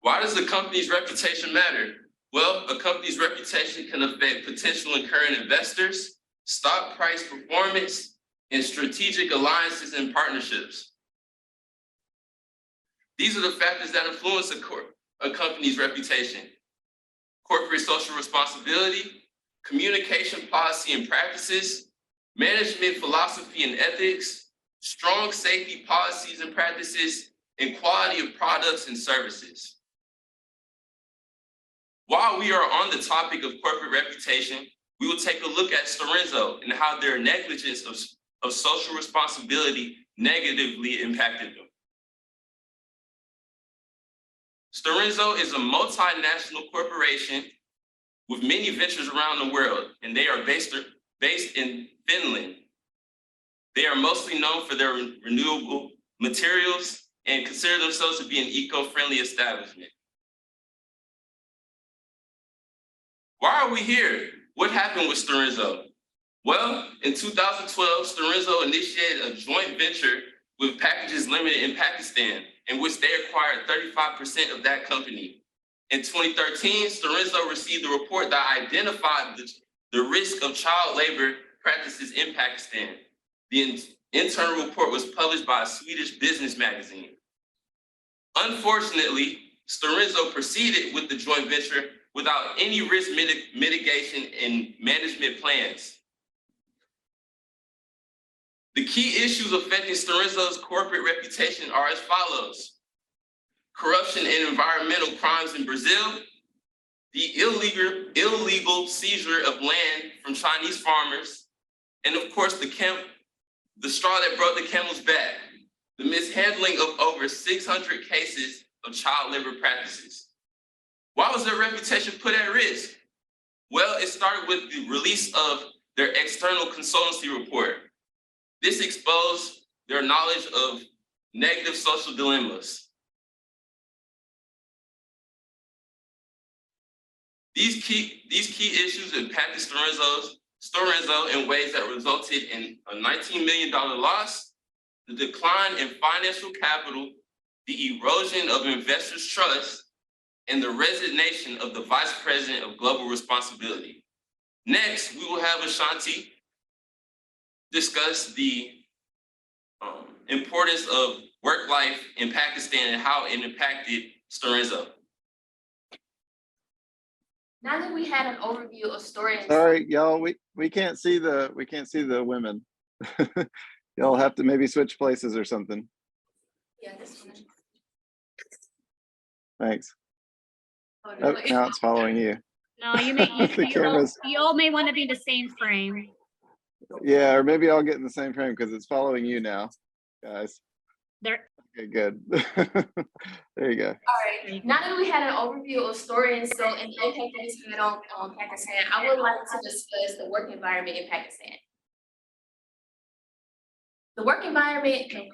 Why does a company's reputation matter? Well, a company's reputation can affect potential and current investors, stock price performance, and strategic alliances and partnerships. These are the factors that influence a company's reputation. corporate social responsibility, communication policy and practices, management philosophy and ethics, strong safety policies and practices, and quality of products and services. While we are on the topic of corporate reputation, we will take a look at Storenzo and how their negligence of social responsibility negatively impacted them. Storenzo is a multinational corporation with many ventures around the world, and they are based in Finland. They are mostly known for their renewable materials and consider themselves to be an eco-friendly establishment. Why are we here? What happened with Storenzo? Well, in 2012, Storenzo initiated a joint venture with Packages Limited in Pakistan, in which they acquired 35% of that company. In 2013, Storenzo received a report that identified the risk of child labor practices in Pakistan. The internal report was published by a Swedish business magazine. Unfortunately, Storenzo proceeded with the joint venture without any risk mitigation and management plans. The key issues affecting Storenzo's corporate reputation are as follows: corruption and environmental crimes in Brazil, the illegal seizure of land from Chinese farmers, and of course the straw that broke the camel's back, the mishandling of over 600 cases of child labor practices. Why was their reputation put at risk? Well, it started with the release of their external consultancy report. This exposed their knowledge of negative social dilemmas. These key issues impacted Storenzo in ways that resulted in a $19 million loss, the decline in financial capital, the erosion of investors' trust, and the resignation of the Vice President of Global Responsibility. Next, we will have Ashanti discuss the importance of work life in Pakistan and how it impacted Storenzo. Now that we had an overview of Storenzo. Sorry, y'all, we can't see the women. Y'all have to maybe switch places or something. Yeah, this one. Thanks. Oh, Oh, no, now it's following you. No, you all may want to be in the same frame. Yeah, or maybe I'll get in the same frame because it's following you now, guys. There. Okay, good. There you go. All right, now that we had an overview of Storenzo and the impact that it's had on Pakistan, I would like to discuss the work environment in Pakistan. The work environment in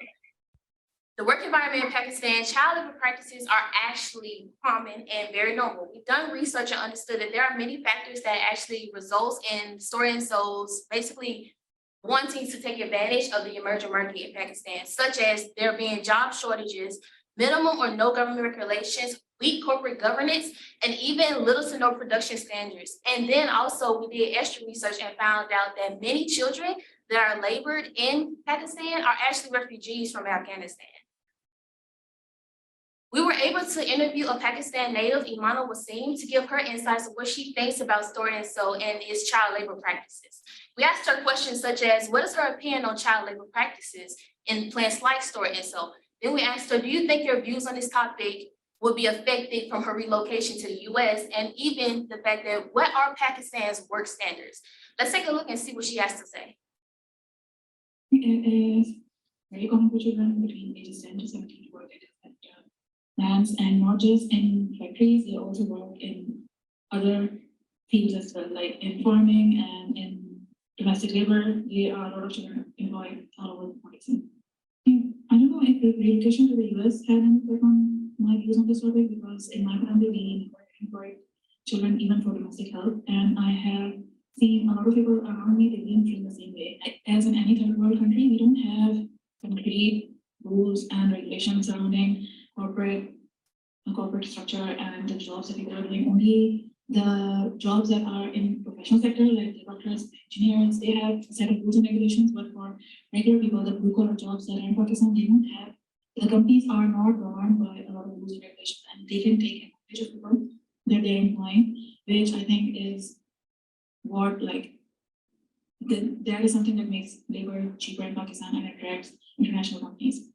Pakistan, child labor practices are actually common and very normal. We've done research and understood that there are many factors that actually results in Storenzo's basically wanting to take advantage of the emerging market in Pakistan, such as there being job shortages, minimum or no government regulations, weak corporate governance, and even little to no production standards. And then also we did extra research and found out that many children that are labored in Pakistan are actually refugees from Afghanistan. We were able to interview a Pakistan native, Imana Wasim, to give her insights of what she thinks about Storenzo and its child labor practices. We asked her questions such as, what is her opinion on child labor practices in plants like Storenzo? Then we asked her, do you think your views on this topic will be affected from her relocation to the US? And even the fact that, what are Pakistan's work standards? Let's take a look and see what she has to say. It is very common for children between ages 10 to 17 to work at plants, and not just in factories, they also work in other fields as well, like in farming and in domestic labor. There are a lot of children employed all over Pakistan. I don't know if the relocation to the US had an effect on my views on this topic, because in my family we employed children even for domestic help, and I have seen a lot of people around me, they didn't feel the same way. As in any third world country, we don't have concrete rules and regulations surrounding corporate structure and the jobs that people are doing. Only the jobs that are in professional sector, like the doctors, engineers, they have a set of rules and regulations. But for regular people, the blue collar jobs that are in Pakistan, they don't have. The companies are not governed by a lot of rules and regulations, and they can take advantage of people that they're employing. which I think is what that is something that makes labor cheaper in Pakistan and attracts international companies.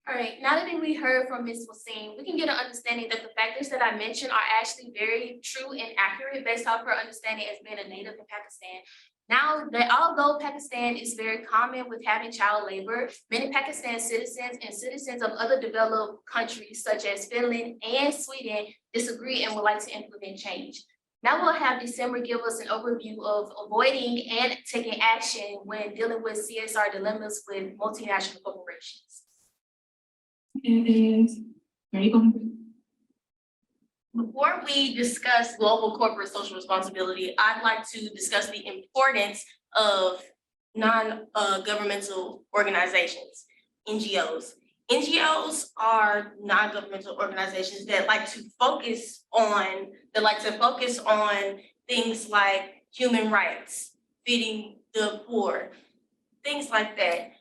All right, now that we heard from Ms. Wasim, we can get an understanding that the factors that I mentioned are actually very true and accurate based off her understanding as being a native in Pakistan. Now that although Pakistan is very common with having child labor, many Pakistan citizens and citizens of other developed countries such as Finland and Sweden disagree and would like to implement change. Now we'll have December give us an overview of avoiding and taking action when dealing with CSR dilemmas with multinational corporations. It is very common. Before we discuss global corporate social responsibility, I'd like to discuss the importance of non-governmental organizations, NGOs. NGOs are non-governmental organizations that like to focus on things like human rights, feeding the poor, things like that.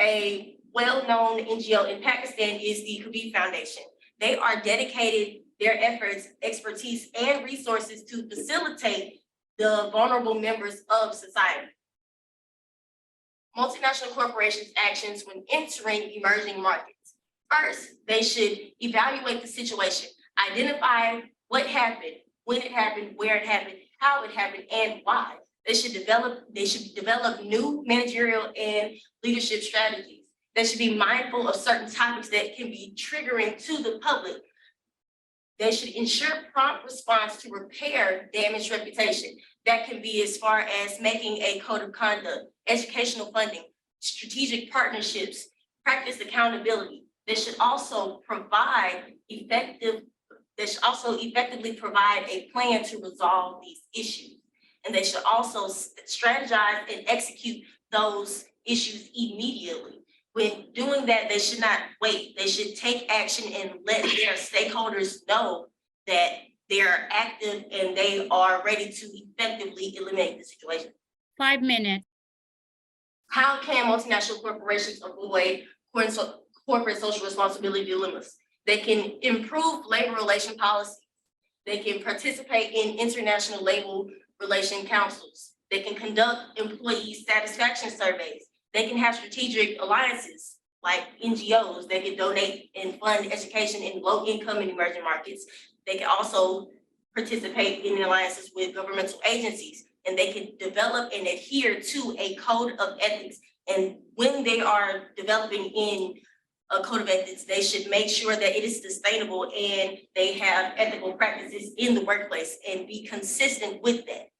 A well-known NGO in Pakistan is the Habib Foundation. They are dedicated their efforts, expertise, and resources to facilitate the vulnerable members of society. Multinational corporations' actions when entering emerging markets. First, they should evaluate the situation, identify what happened, when it happened, where it happened, how it happened, and why. They should develop new managerial and leadership strategies. They should be mindful of certain topics that can be triggering to the public. They should ensure prompt response to repair damaged reputation. That can be as far as making a code of conduct, educational funding, strategic partnerships, practice accountability. They should also effectively provide a plan to resolve these issues. And they should also strategize and execute those issues immediately. When doing that, they should not wait. They should take action and let their stakeholders know that they're active and they are ready to effectively eliminate the situation. 5 minutes. How can multinational corporations avoid corporate social responsibility dilemmas? They can improve labor relation policies. They can participate in international labor relation councils. They can conduct employee satisfaction surveys. They can have strategic alliances like NGOs. They can donate and fund education in low income and emerging markets. They can also participate in alliances with governmental agencies, and they can develop and adhere to a code of ethics. And when they are developing in a code of ethics, they should make sure that it is sustainable and they have ethical practices in the workplace and be consistent with that.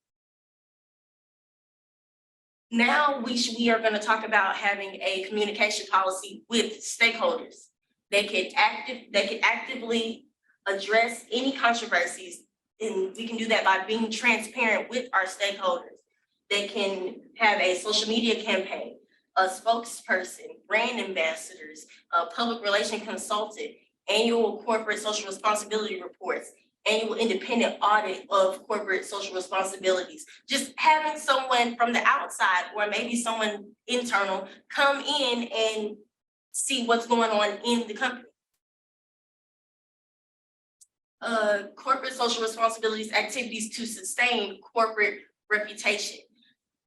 Now we are going to talk about having a communication policy with stakeholders. They can actively address any controversies, and we can do that by being transparent with our stakeholders. They can have a social media campaign, a spokesperson, brand ambassadors, a public relation consultant, annual corporate social responsibility reports, annual independent audit of corporate social responsibilities. Just having someone from the outside or maybe someone internal come in and see what's going on in the company. Corporate social responsibilities activities to sustain corporate reputation.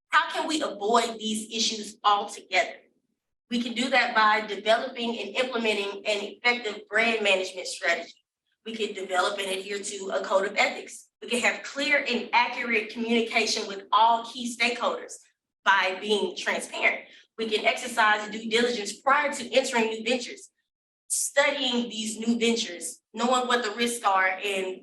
How can we avoid these issues altogether? We can do that by developing and implementing an effective brand management strategy. We can develop and adhere to a code of ethics. We can have clear and accurate communication with all key stakeholders by being transparent. We can exercise due diligence prior to entering new ventures, studying these new ventures, knowing what the risks are, and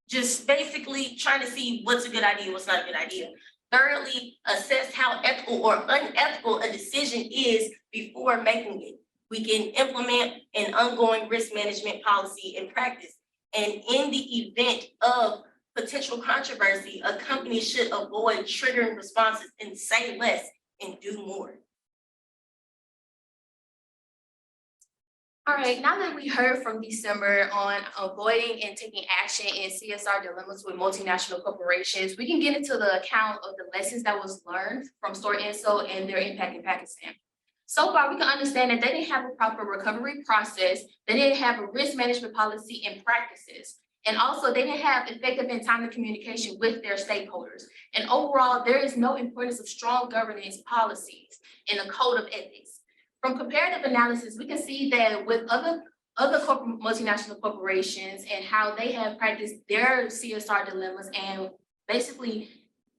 just basically trying to see what's a good idea, what's not a good idea. Thoroughly assess how ethical or unethical a decision is before making it. We can implement an ongoing risk management policy and practice. And in the event of potential controversy, a company should avoid triggering responses and say less and do more. All right, now that we heard from December on avoiding and taking action in CSR dilemmas with multinational corporations, we can get into the account of the lessons that was learned from Store Inso and their impact in Pakistan. So far, we can understand that they didn't have a proper recovery process, they didn't have a risk management policy and practices. And also they didn't have effective and timely communication with their stakeholders. And overall, there is no importance of strong governance policies and a code of ethics. From comparative analysis, we can see that with other multinational corporations and how they have practiced their CSR dilemmas and basically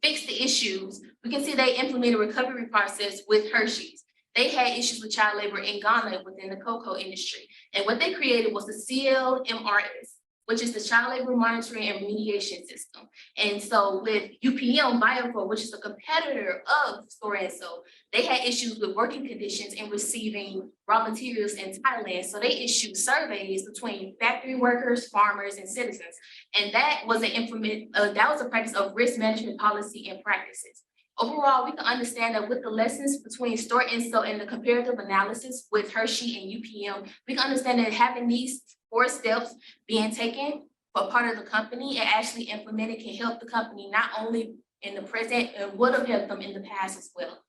fixed the issues, we can see they implemented a recovery process with Hershey's. They had issues with child labor in Ghana within the cocoa industry. And what they created was the CLMRS, which is the Child Labor Monitoring and Remediation System. And so with UPM Biofor, which is a competitor of Stora Enso, they had issues with working conditions and receiving raw materials in Thailand. So they issued surveys between factory workers, farmers, and citizens. And that was a practice of risk management policy and practices. Overall, we can understand that with the lessons between Stora Enso and the comparative analysis with Hershey and UPM, we can understand that having these 4 steps being taken for part of the company and actually implemented can help the company not only in the present, and would have helped them in the past as well.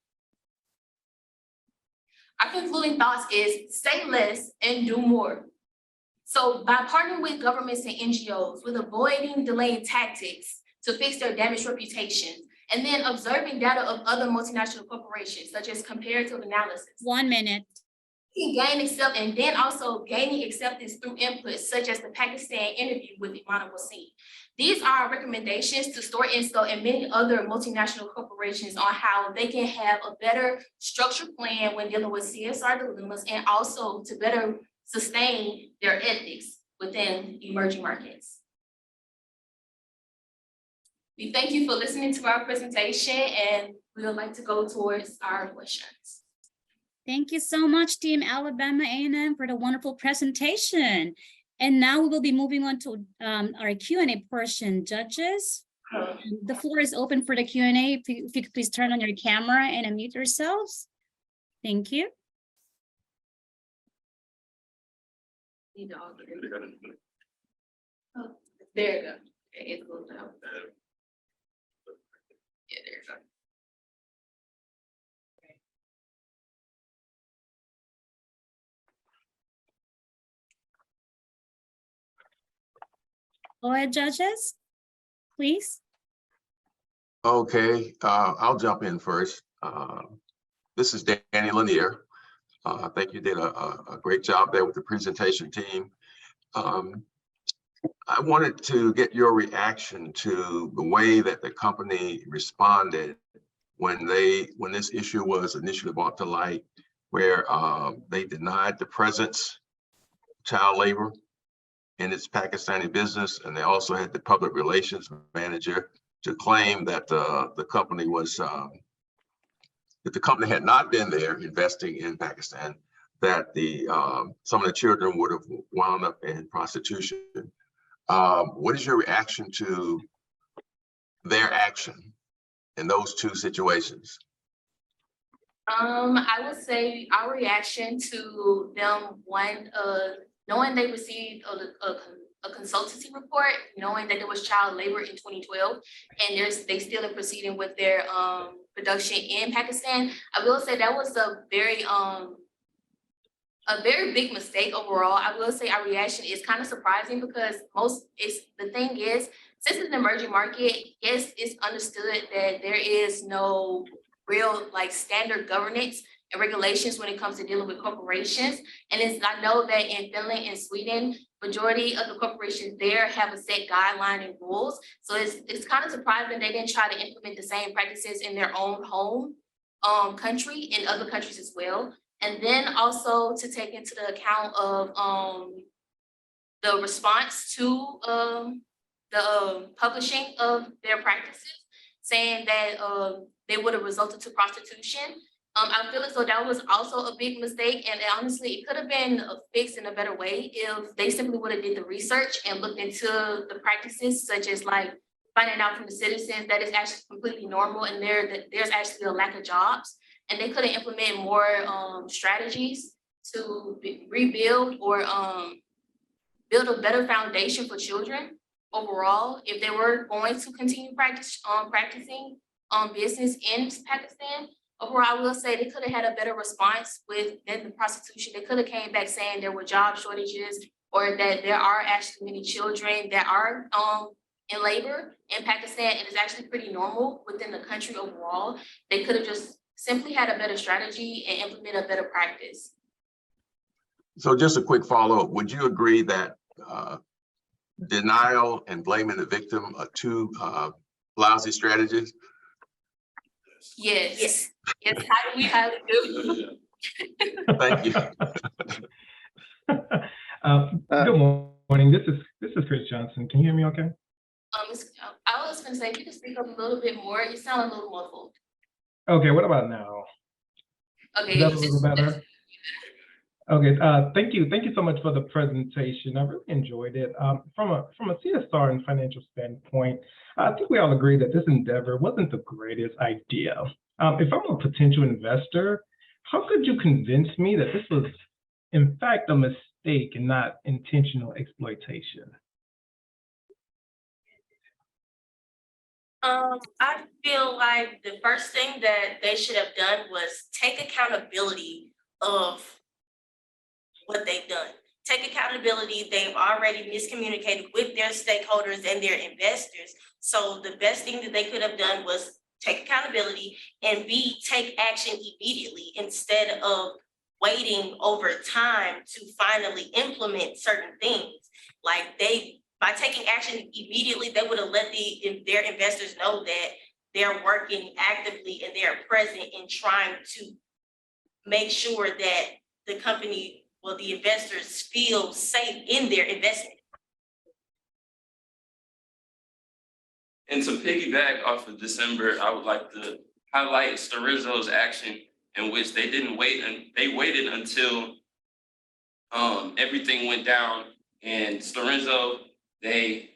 Our concluding thoughts is say less and do more. So by partnering with governments and NGOs, with avoiding delaying tactics to fix their damaged reputations, and then observing data of other multinational corporations, such as comparative analysis. 1 minute. Gain accept, and then also gaining acceptance through inputs such as the Pakistan interview with Imran Wasim. These are recommendations to Stora Enso and many other multinational corporations on how they can have a better structured plan when dealing with CSR dilemmas and also to better sustain their ethics within emerging markets. We thank you for listening to our presentation, and we would like to go towards our questions. Thank you so much, Team Alabama A&M, for the wonderful presentation. And now we will be moving on to our Q&A portion. Judges, the floor is open for the Q&A. If you could please turn on your camera and unmute yourselves. Thank you. Oh, there you go. It's a little down. Yeah, there you go. Go ahead, judges, please. Okay, I'll jump in first. This is Danny Lanier. I think you did a great job there with the presentation team. I wanted to get your reaction to the way that the company responded when this issue was initially brought to light, where they denied the presence of child labor in its Pakistani business, and they also had the public relations manager to claim that the company was if the company had not been there investing in Pakistan, that some of the children would have wound up in prostitution. What is your reaction to their action in those two situations? I would say our reaction to them, knowing they received a consultancy report, knowing that there was child labor in 2012, and they still are proceeding with their production in Pakistan. I will say that was a very big mistake overall. I will say our reaction is kind of surprising because the thing is, since it's an emerging market, yes, it's understood that there is no real standard governance and regulations when it comes to dealing with corporations. And I know that in Finland and Sweden, majority of the corporations there have a set guideline and rules. So it's kind of surprising they didn't try to implement the same practices in their own home country, in other countries as well. And then also to take into the account of the response to the publishing of their practices, saying that they would have resulted to prostitution. I feel as though that was also a big mistake, and honestly, it could have been fixed in a better way if they simply would have did the research and looked into the practices, such as finding out from the citizens that it's actually completely normal and there's actually a lack of jobs, and they could have implemented more strategies to rebuild or build a better foundation for children overall if they were going to continue practicing business in Pakistan. Overall, I will say they could have had a better response than the prostitution. They could have came back saying there were job shortages or that there are actually many children that are in labor in Pakistan, and it's actually pretty normal within the country overall. They could have just simply had a better strategy and implement a better practice. So just a quick follow-up. Would you agree that denial and blaming the victim are two lousy strategies? Yes. Yes. How do we have to do? Thank you. Good morning. This is Chris Johnson. Can you hear me okay? I was going to say, if you could speak up a little bit more, you sound a little muffled. Okay, what about now? Okay. Is that a little better? Okay, thank you. Thank you so much for the presentation. I really enjoyed it. From a CSR and financial standpoint, I think we all agree that this endeavor wasn't the greatest idea. If I'm a potential investor, how could you convince me that this was in fact a mistake and not intentional exploitation? I feel like the first thing that they should have done was take accountability of what they've done. Take accountability. They've already miscommunicated with their stakeholders and their investors. So the best thing that they could have done was take accountability and B, take action immediately instead of waiting over time to finally implement certain things. Like by taking action immediately, they would have let their investors know that they're working actively and they're present in trying to make sure that the company, well, the investors feel safe in their investment. And to piggyback off of December, I would like to highlight Storenzo's action in which they didn't wait, and they waited until everything went down. And Storenzo, they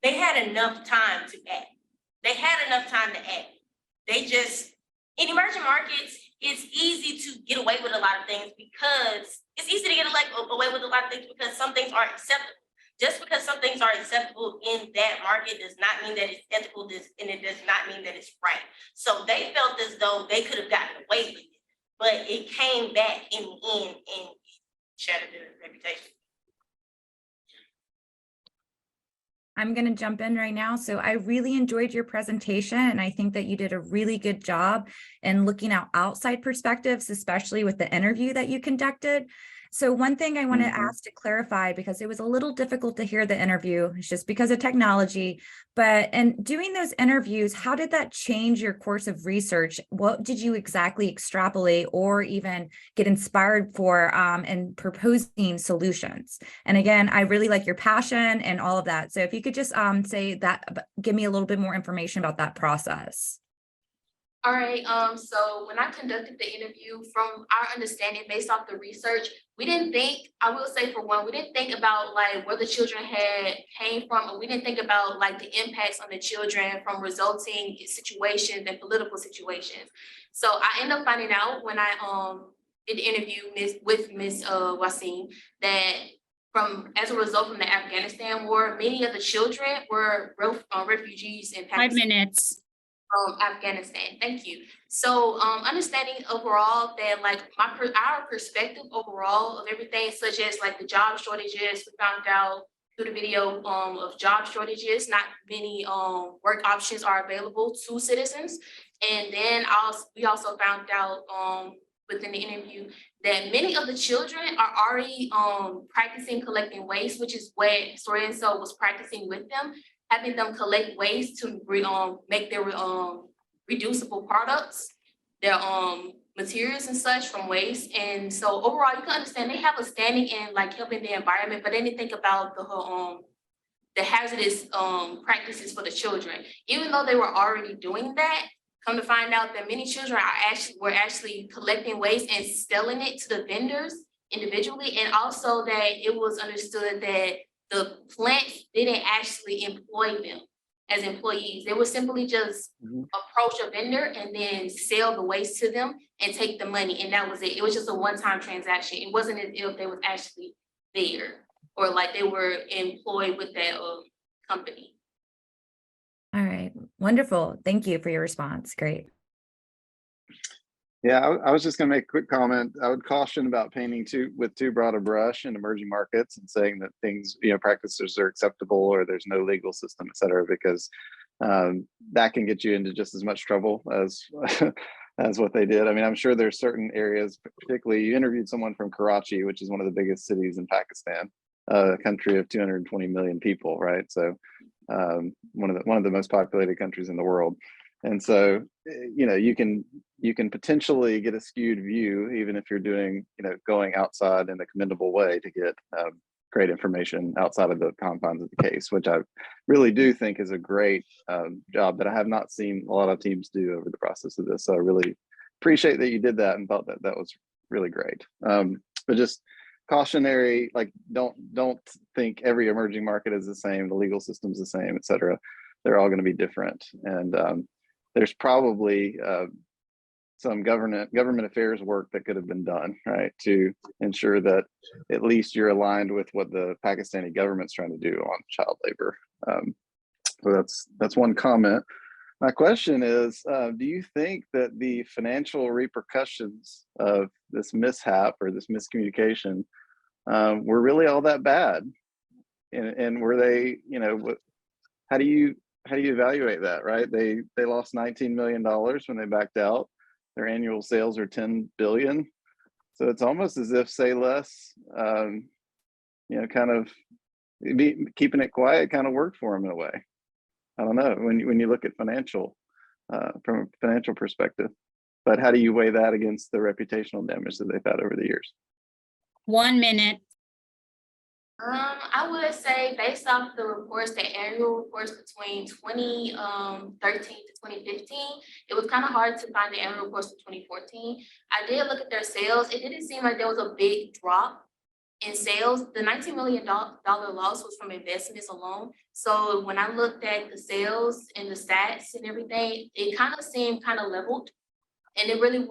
had enough time to act. They had enough time to act. They just, in emerging markets, it's easy to get away with a lot of things because some things are acceptable. Just because some things are acceptable in that market does not mean that it's ethical, and it does not mean that it's right. So they felt as though they could have gotten away with it, but it came back in the end and shattered their reputation. I'm going to jump in right now. So I really enjoyed your presentation, and I think that you did a really good job in looking at outside perspectives, especially with the interview that you conducted. So one thing I want to ask to clarify, because it was a little difficult to hear the interview, it's just because of technology, but in doing those interviews, how did that change your course of research? What did you exactly extrapolate or even get inspired for in proposing solutions? And again, I really like your passion and all of that. So if you could just say that, give me a little bit more information about that process. All right, so when I conducted the interview, from our understanding based off the research, we didn't think, I will say for one, we didn't think about like where the children came from, or we didn't think about like the impacts on the children from resulting situations and political situations. So I ended up finding out when I did the interview with Ms. Wasim that as a result from the Afghanistan war, many of the children were refugees in Pakistan. 5 minutes. From Afghanistan. Thank you. So understanding overall that like our perspective overall of everything, such as like the job shortages, we found out through the video of job shortages, not many work options are available to citizens. And then we also found out within the interview that many of the children are already practicing collecting waste, which is what Storenzo was practicing with them, having them collect waste to make their reducible products, their materials and such from waste. And so overall, you can understand they have a standing in like helping the environment, but they didn't think about the hazardous practices for the children. Even though they were already doing that, come to find out that many children were actually collecting waste and selling it to the vendors individually, and also that it was understood that the plants didn't actually employ them as employees. They would simply just approach a vendor and then sell the waste to them and take the money, and that was it. It was just a one-time transaction. It wasn't as if they was actually there or like they were employed with that company. All right, wonderful. Thank you for your response. Great. Yeah, I was just going to make a quick comment. I would caution about painting with too broad a brush in emerging markets and saying that things, practices are acceptable or there's no legal system, et cetera, because that can get you into just as much trouble as as what they did. I mean, I'm sure there's certain areas, particularly you interviewed someone from Karachi, which is one of the biggest cities in Pakistan, a country of 220 million people, right? So one of the most populated countries in the world. And so, you can potentially get a skewed view, even if you're doing, going outside in a commendable way to get great information outside of the confines of the case, which I really do think is a great job that I have not seen a lot of teams do over the process of this. So I really appreciate that you did that and thought that that was really great. But just cautionary, like don't think every emerging market is the same, the legal system's the same, et cetera. They're all going to be different. And there's probably some government affairs work that could have been done, right, to ensure that at least you're aligned with what the Pakistani government's trying to do on child labor. So that's one comment. My question is, do you think that the financial repercussions of this mishap or this miscommunication were really all that bad? And were they, how do you evaluate that, right? They lost $19 million when they backed out. Their annual sales are 10 billion. So it's almost as if Say Less, kind of keeping it quiet kind of worked for them in a way. I don't know, when you look at financial, from a financial perspective, but how do you weigh that against the reputational damage that they've had over the years? 1 minute. I would say based off the reports, the annual reports between 2013 to 2015, it was kind of hard to find the annual reports for 2014. I did look at their sales. It didn't seem like there was a big drop in sales. The $19 million loss was from investments alone. So when I looked at the sales and the stats and everything, it kind of seemed kind of leveled. And it really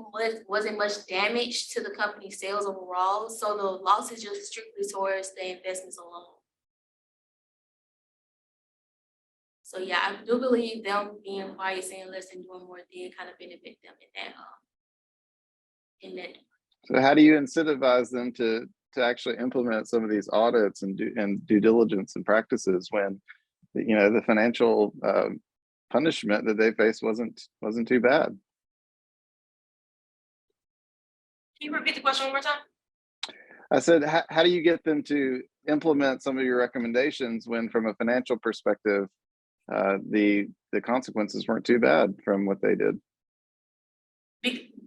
wasn't much damage to the company's sales overall. So the loss is just strictly towards the investments alone. So yeah, I do believe them being quiet, saying less and doing more did kind of benefit them in that. So how do you incentivize them to actually implement some of these audits and due diligence and practices when, the financial punishment that they faced wasn't too bad? Can you repeat the question one more time? I said, how do you get them to implement some of your recommendations when, from a financial perspective, the consequences weren't too bad from what they did?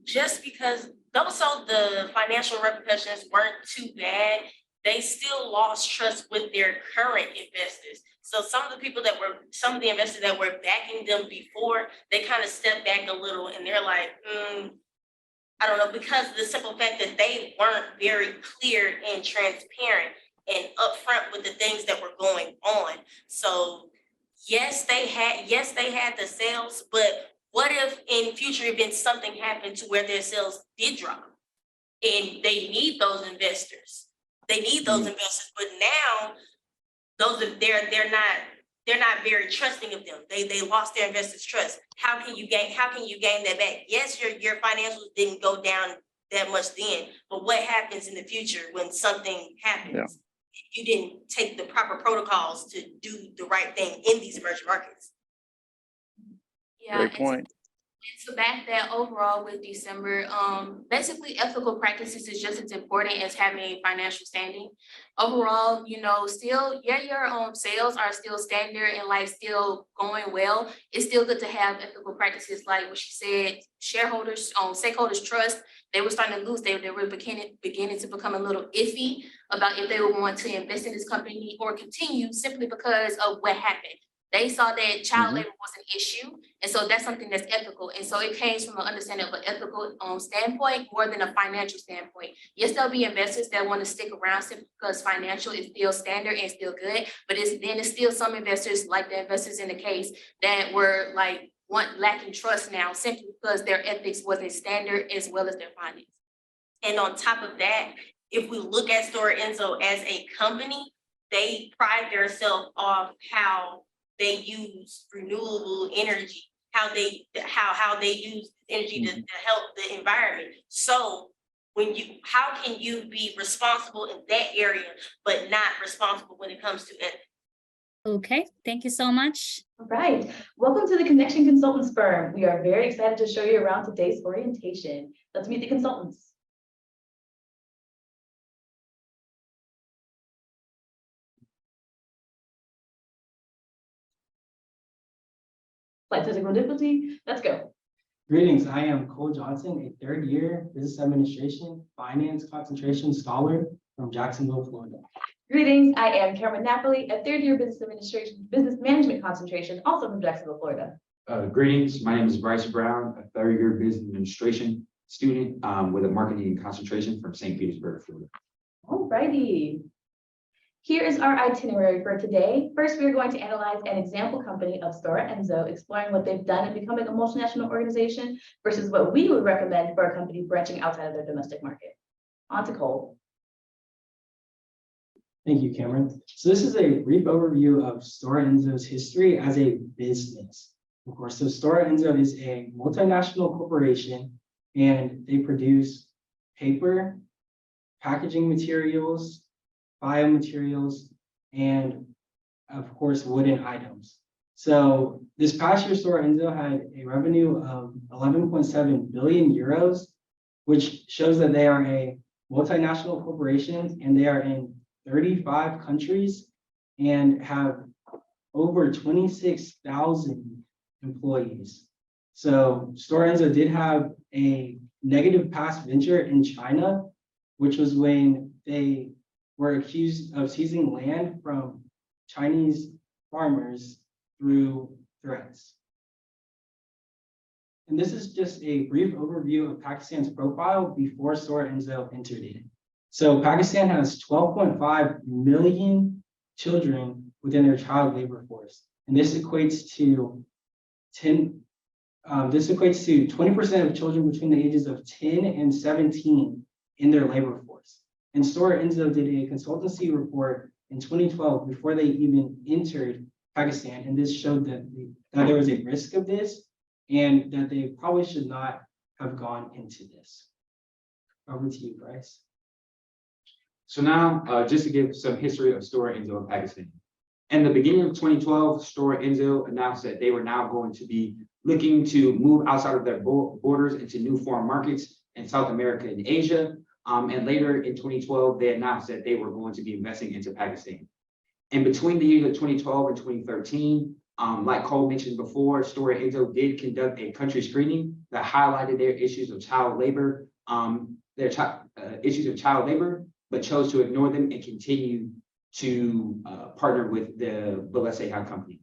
Just because also the financial repercussions weren't too bad, they still lost trust with their current investors. So some of the investors that were backing them before, they kind of stepped back a little and they're like, I don't know, because of the simple fact that they weren't very clear and transparent and upfront with the things that were going on. So yes, they had the sales, but what if in future events something happened to where their sales did drop and they need those investors? They need those investors, but now they're not very trusting of them. They lost their investors' trust. How can you gain that back? Yes, your financials didn't go down that much then, but what happens in the future when something happens? Yeah. You didn't take the proper protocols to do the right thing in these emerging markets. Yeah, great point. To back that overall with December, basically ethical practices is just as important as having financial standing. Overall, still, your sales are still standard and still going well. It's still good to have ethical practices like what she said, shareholders, stakeholders trust. They were starting to lose. They were beginning to become a little iffy about if they would want to invest in this company or continue simply because of what happened. They saw that child labor was an issue. And so that's something that's ethical. And so it came from an understanding of an ethical standpoint more than a financial standpoint. Yes, there'll be investors that want to stick around simply because financial is still standard and still good. But it's still some investors, like the investors in the case, that were lacking trust now simply because their ethics wasn't standard as well as their finance. And on top of that, if we look at Stora Enso as a company, they pride themselves off how they use renewable energy how they use energy to help the environment. So how can you be responsible in that area, but not responsible when it comes to ethics? Okay, thank you so much. All right, welcome to the Connection Consultants firm. We are very excited to show you around today's orientation. Let's meet the consultants. Slight technical difficulty, let's go. Greetings, I am Cole Johnson, a third year business administration finance concentration scholar from Jacksonville, Florida. Greetings, I am Cameron Napoli, a third year business management concentration, also from Jacksonville, Florida. Greetings, my name is Bryce Brown, a third year business administration student with a marketing concentration from St. Petersburg, Florida. All righty. Here is our itinerary for today. First, we're going to analyze an example company of Stora Enso, exploring what they've done in becoming a multinational organization versus what we would recommend for a company branching outside of their domestic market. On to Cole. Thank you, Cameron. So this is a brief overview of Stora Enso's history as a business. Of course, so Stora Enso is a multinational corporation and they produce paper, packaging materials, biomaterials, and of course, wooden items. So this past year, Stora Enso had a revenue of 11.7 billion euros, which shows that they are a multinational corporation and they are in 35 countries and have over 26,000 employees. So Stora Enso did have a negative past venture in China, which was when they were accused of seizing land from Chinese farmers through threats. And this is just a brief overview of Pakistan's profile before Stora Enso entered in. So Pakistan has 12.5 million children within their child labor force. And this equates to 20% of children between the ages of 10 and 17 in their labor force. And Stora Enso did a consultancy report in 2012 before they even entered Pakistan. And this showed that there was a risk of this and that they probably should not have gone into this. Over to you, Bryce. So now, just to give some history of Stora Enso in Pakistan. In the beginning of 2012, Stora Enso announced that they were now going to be looking to move outside of their borders into new foreign markets in South America and Asia. And later in 2012, they announced that they were going to be investing into Pakistan. And between the years of 2012 and 2013, like Cole mentioned before, Stora Enso did conduct a country screening that highlighted their issues of child labor, but chose to ignore them and continue to partner with the Balenciaga company.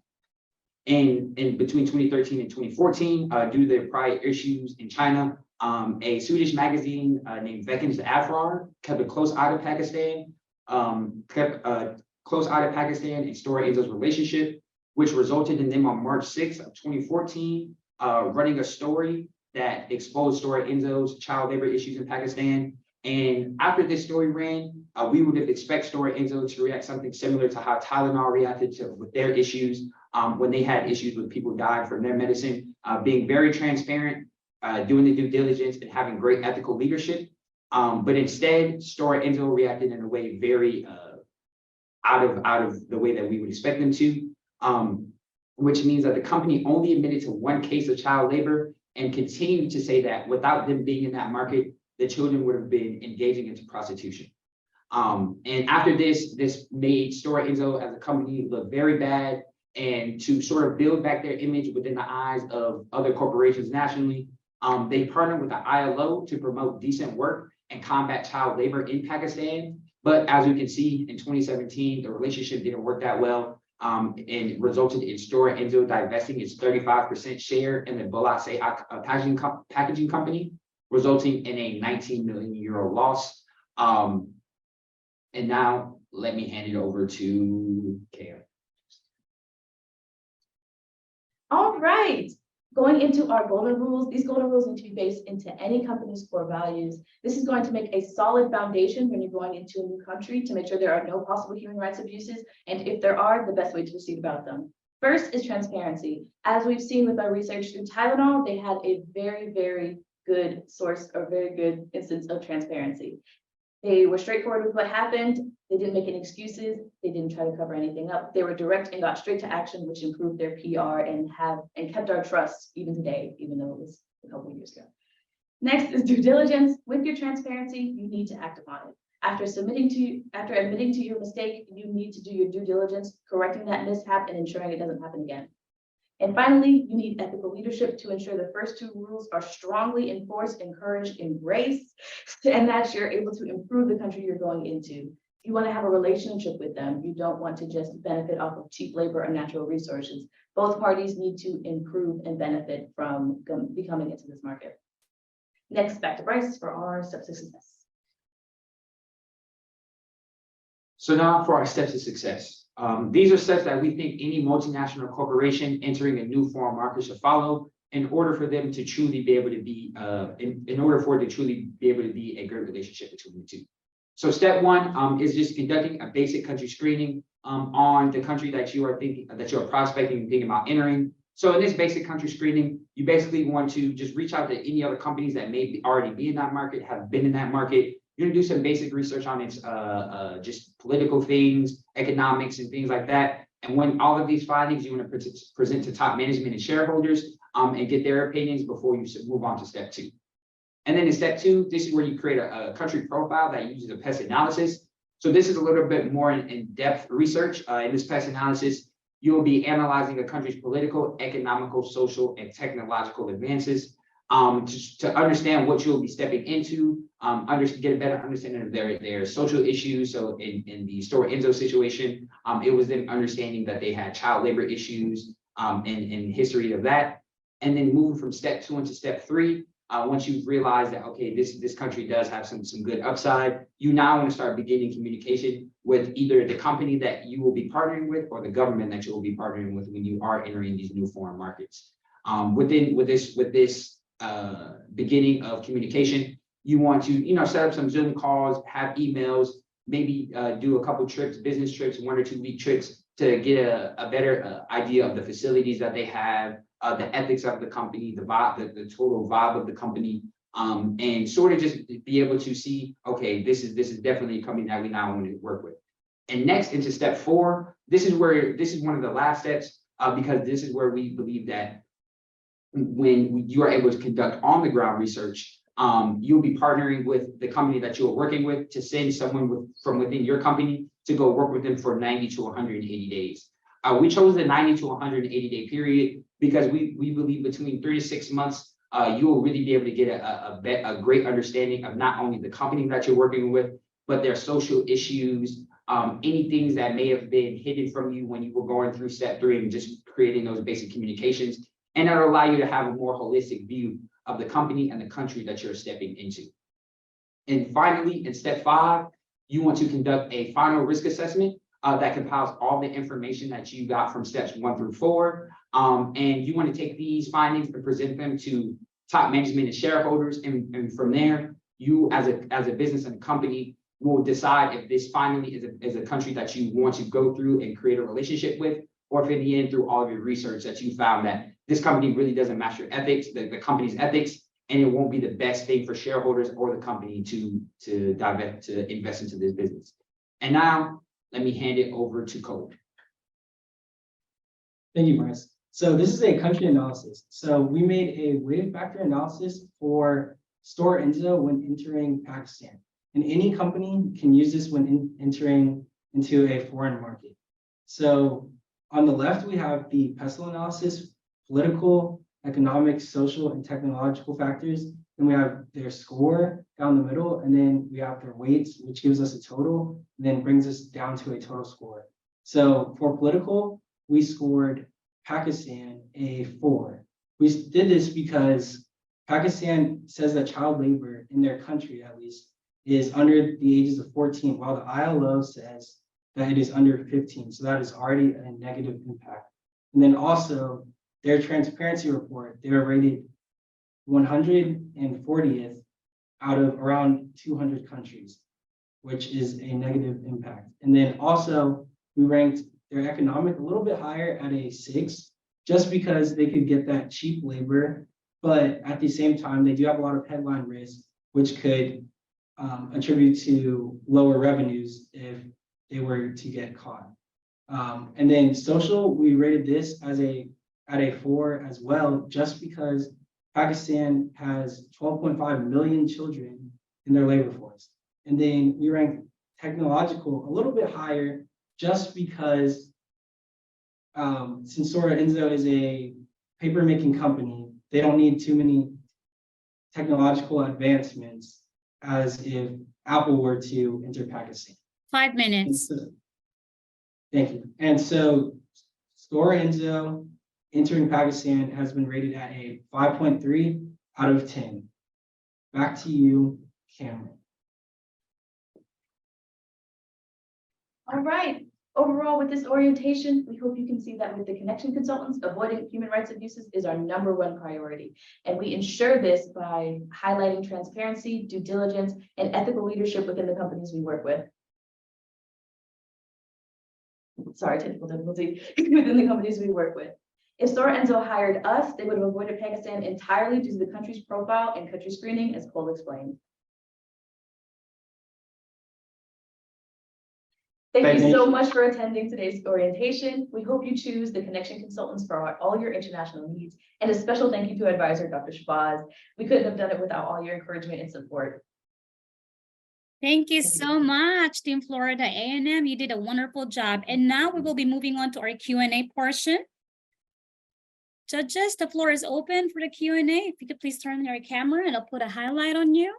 And between 2013 and 2014, due to their prior issues in China, a Swedish magazine named Veckans Afrar kept a close eye to Pakistan, and Stora Enso's relationship, which resulted in them on March 6th of 2014, running a story that exposed Stora Enso's child labor issues in Pakistan. And after this story ran, we would have expected Stora Enso to react something similar to how Tylenol reacted with their issues when they had issues with people dying from their medicine, being very transparent, doing the due diligence and having great ethical leadership. But instead, Stora Enso reacted in a way very out of the way that we would expect them to, which means that the company only admitted to one case of child labor and continued to say that without them being in that market, the children would have been engaging into prostitution. And after this made Stora Enso as a company look very bad, and to sort of build back their image within the eyes of other corporations nationally, they partnered with the ILO to promote decent work and combat child labor in Pakistan. But as you can see, in 2017, the relationship didn't work that well, and resulted in Stora Enso divesting its 35% share in the Balenciaga packaging company, resulting in a 19 million euro loss. And now let me hand it over to Karen. All right, going into our golden rules, these golden rules need to be based into any company's core values. This is going to make a solid foundation when you're going into a new country to make sure there are no possible human rights abuses, and if there are, the best way to proceed about them. First is transparency. As we've seen with our research through Tylenol, they had a very, very good source or very good instance of transparency. They were straightforward with what happened. They didn't make any excuses. They didn't try to cover anything up. They were direct and got straight to action, which improved their PR and kept our trust even today, even though it was a couple of years ago. Next is due diligence. With your transparency, you need to act upon it. After admitting to your mistake, you need to do your due diligence, correcting that mishap and ensuring it doesn't happen again. And finally, you need ethical leadership to ensure the first two rules are strongly enforced, encouraged, embraced, and that you're able to improve the country you're going into. You want to have a relationship with them. You don't want to just benefit off of cheap labor and natural resources. Both parties need to improve and benefit from becoming into this market. Next, back to Bryce for our steps to success. So now for our steps to success. These are steps that we think any multinational corporation entering a new foreign market should follow in order for them to truly be able to be, in order for it to truly be able to be a great relationship between the two. So step one is just conducting a basic country screening on the country that you are thinking, that you're prospecting and thinking about entering. So in this basic country screening, you basically want to just reach out to any other companies that may already be in that market, have been in that market. You're gonna do some basic research on its just political things, economics and things like that. And when all of these findings, you want to present to top management and shareholders and get their opinions before you move on to step two. And then in step two, this is where you create a country profile that uses a pest analysis. So this is a little bit more in-depth research. In this pest analysis, you will be analyzing a country's political, economical, social, and technological advances to understand what you'll be stepping into, get a better understanding of their social issues. So in the Stora Enso situation, it was them understanding that they had child labor issues and history of that. And then moving from step two into step three, once you've realized that, okay, this country does have some good upside, you now want to start beginning communication with either the company that you will be partnering with or the government that you will be partnering with when you are entering these new foreign markets. With this beginning of communication, you want to set up some Zoom calls, have emails, maybe do a couple trips, business trips, 1 or 2 week trips to get a better idea of the facilities that they have, the ethics of the company, the vibe, the total vibe of the company, and sort of just be able to see, okay, this is definitely a company that we now want to work with. And next into step four, this is one of the last steps because this is where we believe that when you are able to conduct on the ground research, you'll be partnering with the company that you're working with to send someone from within your company to go work with them for 90 to 180 days. We chose the 90 to 180 day period because we believe between 3 to 6 months, you will really be able to get a great understanding of not only the company that you're working with, but their social issues, any things that may have been hidden from you when you were going through step three and just creating those basic communications. And that'll allow you to have a more holistic view of the company and the country that you're stepping into. And finally, in step five, you want to conduct a final risk assessment that compiles all the information that you got from steps 1 through 4. And you want to take these findings and present them to top management and shareholders. And from there, you as a business and a company will decide if this finally is a country that you want to go through and create a relationship with, or if in the end, through all of your research that you found that this company really doesn't match your ethics, the company's ethics, and it won't be the best thing for shareholders or the company to invest into this business. And now let me hand it over to Cole. Thank you, Bryce. So this is a country analysis. So we made a weighted factor analysis for Stora Enso when entering Pakistan. And any company can use this when entering into a foreign market. So on the left, we have the PESTLE analysis, political, economic, social, and technological factors. Then we have their score down the middle, and then we have their weights, which gives us a total, and then brings us down to a total score. So for political, we scored Pakistan a 4. We did this because Pakistan says that child labor in their country, at least, is under the ages of 14, while the ILO says that it is under 15. So that is already a negative impact. And then also their transparency report, they were rated 140th out of around 200 countries, which is a negative impact. And then also we ranked they're economic, a little bit higher at a 6, just because they could get that cheap labor. But at the same time, they do have a lot of headline risk, which could attribute to lower revenues if they were to get caught. And then social, we rated this as at a 4 as well, just because Pakistan has 12.5 million children in their labor force. And then we rank technological a little bit higher, just because since Stora Enso is a paper making company, they don't need too many technological advancements as if Apple were to enter Pakistan. 5 minutes. Thank you. And so Stora Enso entering Pakistan has been rated at a 5.3 out of 10. Back to you, Cameron. All right. Overall, with this orientation, we hope you can see that with the connection consultants, avoiding human rights abuses is our #1 priority. And we ensure this by highlighting transparency, due diligence, and ethical leadership within the companies we work with. Sorry, technical difficulty within the companies we work with. If Stora Enso hired us, they would have avoided Pakistan entirely due to the country's profile and country screening, as Cole explained. Thank you so much for attending today's orientation. We hope you choose the connection consultants for all your international needs. And a special thank you to advisor, Dr. Shabazz. We couldn't have done it without all your encouragement and support. Thank you so much, Team Florida A&M. You did a wonderful job. And now we will be moving on to our Q&A portion. Judges, the floor is open for the Q&A. If you could please turn your camera and I'll put a highlight on you.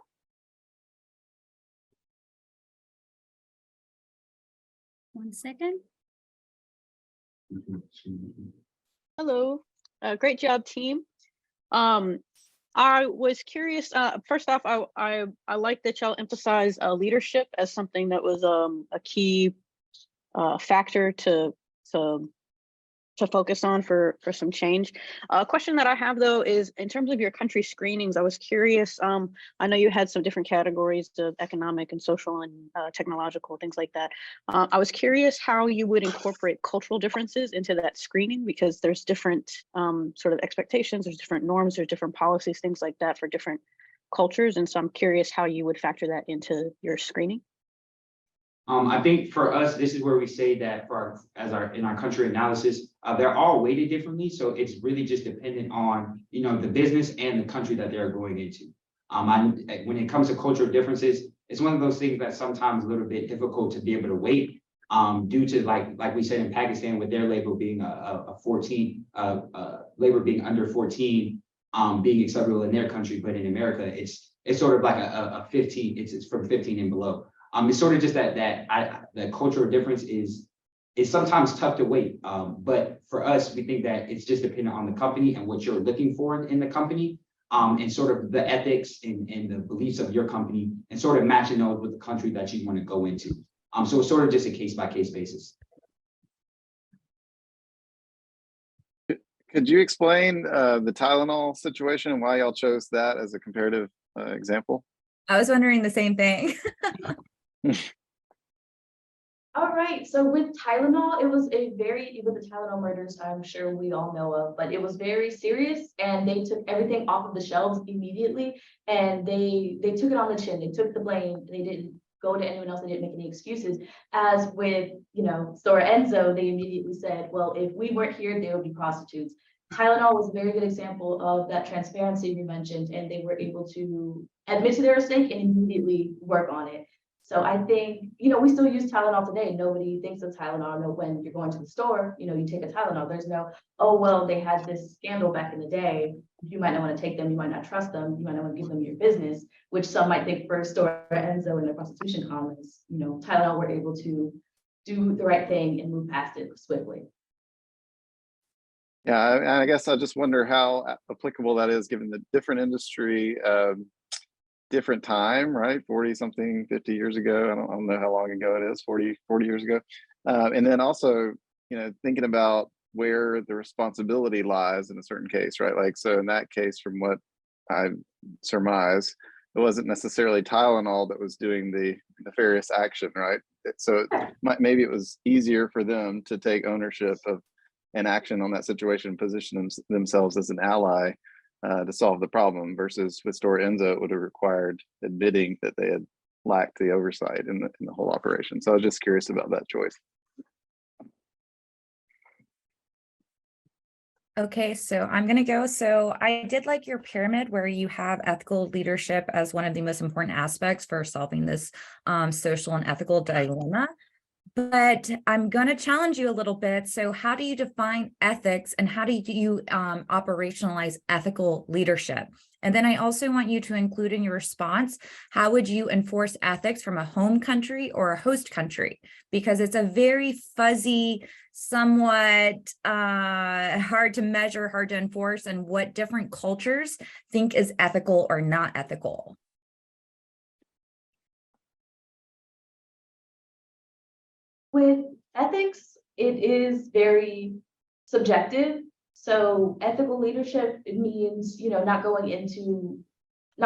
One second. Hello, great job, team. I was curious. First off, I like that y'all emphasize leadership as something that was a key factor to focus on for some change. A question that I have though is in terms of your country screenings, I was curious. I know you had some different categories of economic and social and technological, things like that. I was curious how you would incorporate cultural differences into that screening, because there's different sort of expectations, there's different norms, there's different policies, things like that for different cultures. And so I'm curious how you would factor that into your screening. I think for us, this is where we say that in our country analysis, they're all weighted differently. So it's really just dependent on, the business and the country that they're going into. When it comes to cultural differences, it's one of those things that's sometimes a little bit difficult to be able to weight due to like we said in Pakistan, with their label being a 14, labor being under 14, being acceptable in their country, but in America, it's sort of like a 15. It's from 15 and below. It's sort of just that cultural difference is sometimes tough to weight. But for us, we think that it's just dependent on the company and what you're looking for in the company, and sort of the ethics and the beliefs of your company, and sort of matching those with the country that you want to go into. So it's sort of just a case-by-case basis. Could you explain the Tylenol situation and why y'all chose that as a comparative example? I was wondering the same thing. All right, so with Tylenol, it was with the Tylenol murders, I'm sure we all know of, but it was very serious, and they took everything off of the shelves immediately, and they took it on the chin. They took the blame. They didn't go to anyone else. They didn't make any excuses. As with, Stora Enso, they immediately said, well, if we weren't here, they would be prostitutes. Tylenol was a very good example of that transparency we mentioned, and they were able to admit to their mistake and immediately work on it. So I think, we still use Tylenol today. Nobody thinks of Tylenol. When you're going to the store, you take a Tylenol. There's no, oh, well, they had this scandal back in the day. You might not want to take them. You might not trust them. You might not want to give them your business, which some might think for Stora Enso in their prostitution comments, Tylenol were able to do the right thing and move past it swiftly. Yeah, I guess I just wonder how applicable that is given the different industry, different time, right? 40 something, 50 years ago. I don't know how long ago it is, 40 years ago. And then also, thinking about where the responsibility lies in a certain case, right? Like, so in that case, from what I surmise, it wasn't necessarily Tylenol that was doing the nefarious action, right? So maybe it was easier for them to take ownership of an action on that situation, position themselves as an ally to solve the problem, versus with Store Enzo, it would have required admitting that they had lacked the oversight in the whole operation. So I was just curious about that choice. Okay, so I'm going to go. So I did like your pyramid where you have ethical leadership as one of the most important aspects for solving this social and ethical dilemma. But I'm going to challenge you a little bit. So how do you define ethics and how do you operationalize ethical leadership? And then I also want you to include in your response, how would you enforce ethics from a home country or a host country? Because it's a very fuzzy, somewhat hard to measure, hard to enforce, and what different cultures think is ethical or not ethical. With ethics, it is very subjective. So ethical leadership, it means, not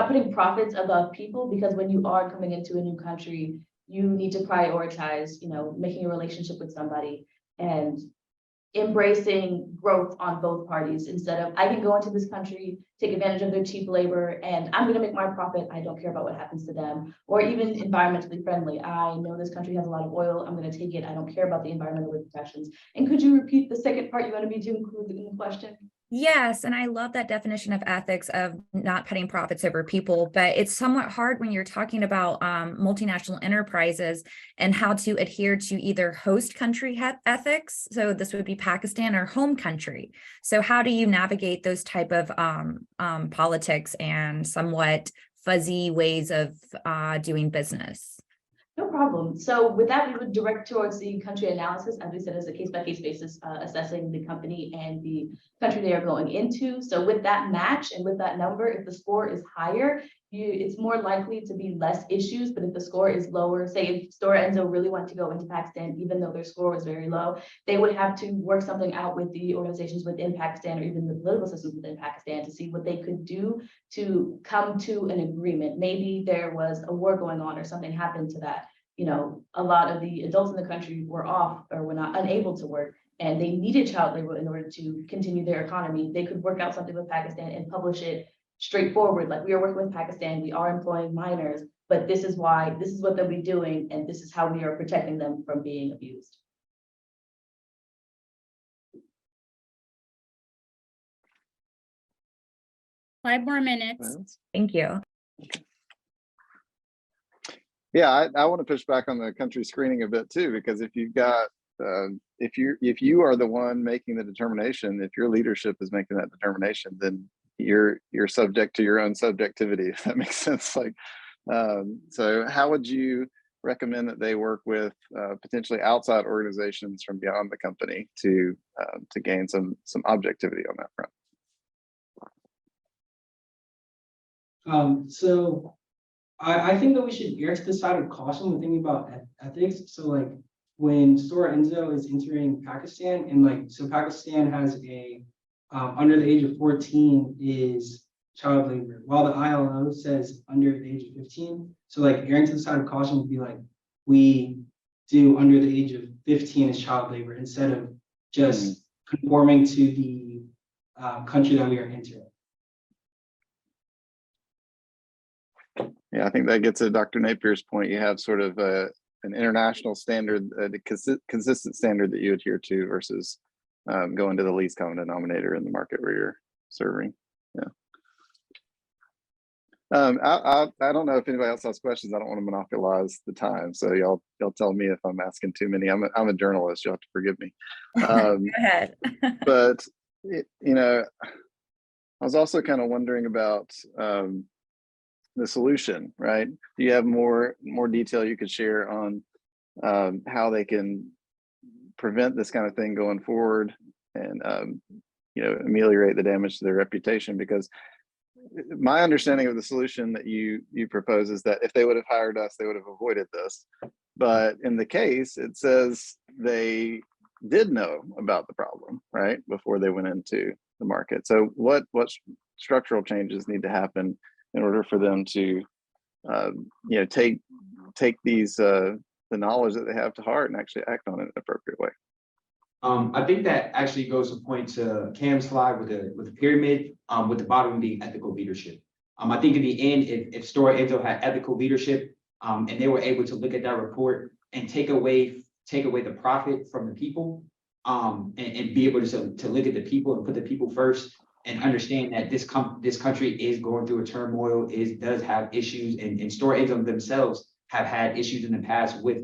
putting profits above people, because when you are coming into a new country, you need to prioritize, making a relationship with somebody and embracing growth on both parties, instead of, I can go into this country, take advantage of their cheap labor, and I'm going to make my profit. I don't care about what happens to them. Or even environmentally friendly. I know this country has a lot of oil. I'm going to take it. I don't care about the environmental repercussions. And could you repeat the second part you wanted me to include in the question? Yes, and I love that definition of ethics of not putting profits over people, but it's somewhat hard when you're talking about multinational enterprises and how to adhere to either host country ethics. So this would be Pakistan, or home country. So how do you navigate those type of politics and somewhat fuzzy ways of doing business? No problem. So with that, we would direct towards the country analysis, as we said, as a case-by-case basis, assessing the company and the country they are going into. So with that match and with that number, if the score is higher, it's more likely to be less issues. But if the score is lower, say if Store Enzo really wanted to go into Pakistan, even though their score was very low, they would have to work something out with the organizations within Pakistan, or even the political systems within Pakistan, to see what they could do to come to an agreement. Maybe there was a war going on or something happened to that. A lot of the adults in the country were off or were not unable to work, and they needed child labor in order to continue their economy. They could work out something with Pakistan and publish it straightforward. Like, we are working with Pakistan, we are employing minors, but this is why, this is what they'll be doing, and this is how we are protecting them from being abused. Five more minutes. Thank you. Yeah, I want to push back on the country screening a bit too, because if you've got if you are the one making the determination, if your leadership is making that determination, then you're subject to your own subjectivity, if that makes sense. Like, so how would you recommend that they work with potentially outside organizations from beyond the company to gain some objectivity on that front? So I think that we should err to the side of caution when thinking about ethics. So like when Store Enzo is entering Pakistan, and so Pakistan has a under the age of 14 is child labor, while the ILO says under the age of 15. So like erring to the side of caution would be like, we do under the age of 15 as child labor, instead of just conforming to the country that we are entering. Yeah, I think that gets to Dr. Napier's point. You have sort of an international standard, a consistent standard that you adhere to, versus going to the least common denominator in the market where you're serving. Yeah. I don't know if anybody else has questions. I don't want to monopolize the time, so y'all tell me if I'm asking too many. I'm a journalist. You'll have to forgive me. Go ahead. But I was also kind of wondering about the solution, right? Do you have more detail you could share on how they can prevent this kind of thing going forward, and ameliorate the damage to their reputation? Because my understanding of the solution that you propose is that if they would have hired us, they would have avoided this. But in the case, it says they did know about the problem, right, before they went into the market. So what structural changes need to happen in order for them to take these the knowledge that they have to heart and actually act on it in an appropriate way. I think that actually goes to point to Cam's slide with the pyramid, with the bottom being ethical leadership. I think in the end, if Stora Enso had ethical leadership, and they were able to look at that report and take away the profit from the people, and be able to look at the people and put the people first, and understand that this country is going through a turmoil, does have issues, and Stora Enso themselves have had issues in the past with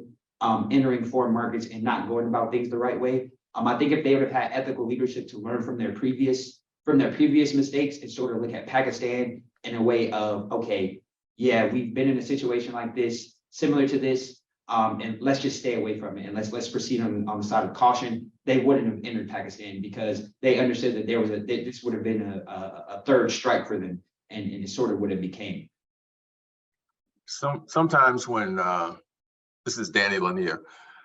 entering foreign markets and not going about things the right way. I think if they would have had ethical leadership to learn from their previous mistakes and sort of look at Pakistan in a way of, okay, yeah, we've been in a situation like this, similar to this, and let's just stay away from it and let's proceed on the side of caution. They wouldn't have entered Pakistan because they understood that this would have been a third strike for them, and it sort of would have became. Sometimes when this is Danny Lanier.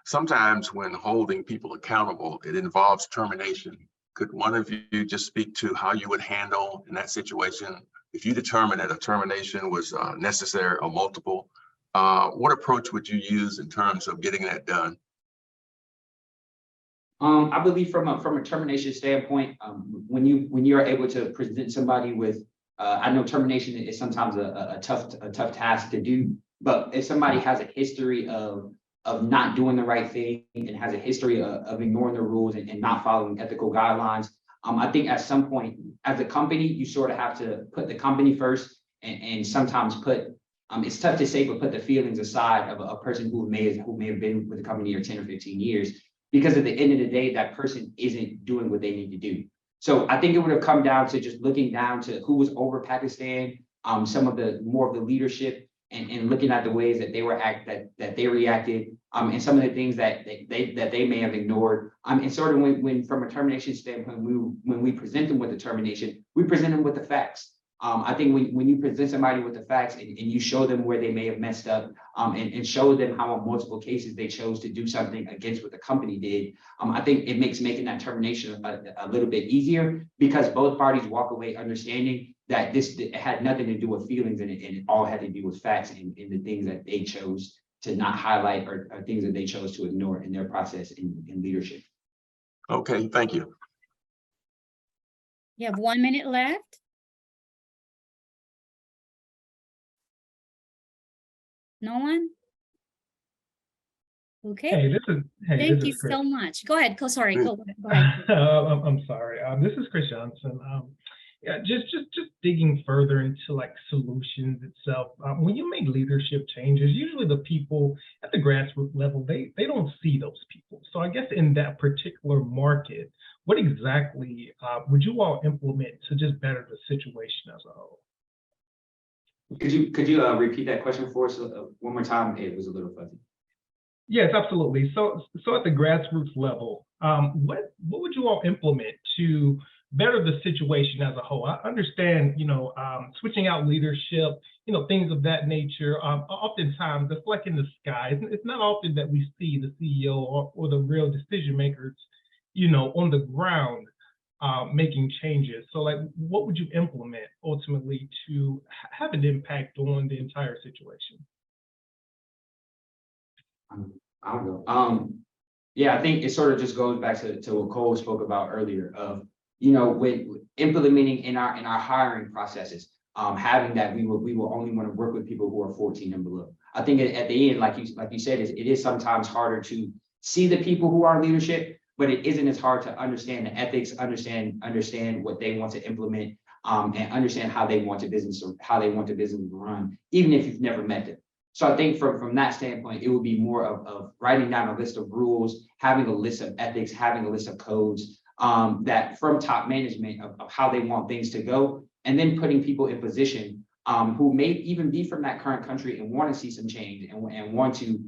Sometimes when holding people accountable, it involves termination. Could one of you just speak to how you would handle in that situation if you determined that a termination was necessary or multiple? What approach would you use in terms of getting that done? I believe from a termination standpoint, when you are able to present somebody with, I know termination is sometimes a tough task to do, but if somebody has a history of not doing the right thing and has a history of ignoring the rules and not following ethical guidelines, I think at some point as a company, you sort of have to put the company first and sometimes put, it's tough to say, but put the feelings aside of a person who may have been with the company for 10 or 15 years, because at the end of the day, that person isn't doing what they need to do. So I think it would have come down to just looking down to who was over Pakistan, some of the more of the leadership, and looking at the ways that they reacted, and some of the things that they may have ignored. And sort of when from a termination standpoint, when we present them with the termination, we present them with the facts. I think when you present somebody with the facts and you show them where they may have messed up, and show them how in multiple cases they chose to do something against what the company did, I think it makes making that termination a little bit easier, because both parties walk away understanding that this had nothing to do with feelings, and it all had to do with facts and the things that they chose to not highlight or things that they chose to ignore in their process in leadership. Okay, thank you. You have 1 minute left. No one? Okay. Thank you so much. Go ahead. Sorry. Go ahead. I'm sorry. This is Chris Johnson. Yeah, just digging further into like solutions itself. When you make leadership changes, usually the people at the grassroots level, they don't see those people. So I guess in that particular market, what exactly would you all implement to just better the situation as a whole? Could you repeat that question for us one more time? It was a little fuzzy. Yes, absolutely. So at the grassroots level, what would you all implement to better the situation as a whole? I understand, switching out leadership, things of that nature. Oftentimes, it's like in the sky. It's not often that we see the CEO or the real decision makers, on the ground making changes. So, like, what would you implement ultimately to have an impact on the entire situation? I don't know. Yeah, I think it sort of just goes back to what Cole spoke about earlier of, with implementing in our hiring processes, having that we will only want to work with people who are 14 and below. I think at the end, like you said, it is sometimes harder to see the people who are leadership, but it isn't as hard to understand the ethics, understand what they want to implement, and understand how they want the business to run, even if you've never met them. So I think from that standpoint, it would be more of writing down a list of rules, having a list of ethics, having a list of codes, that from top management of how they want things to go, and then putting people in position who may even be from that current country and want to see some change and want to,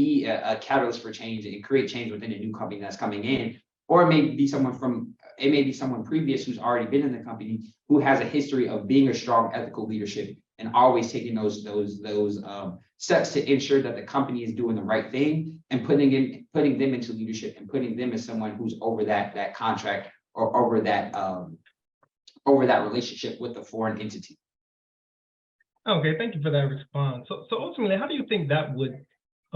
be a catalyst for change and create change within a new company that's coming in. Or it may be someone previous who's already been in the company who has a history of being a strong ethical leadership and always taking those steps to ensure that the company is doing the right thing and putting them into leadership and putting them as someone who's over that contract or over that relationship with the foreign entity. Okay, thank you for that response. So ultimately, how do you think that would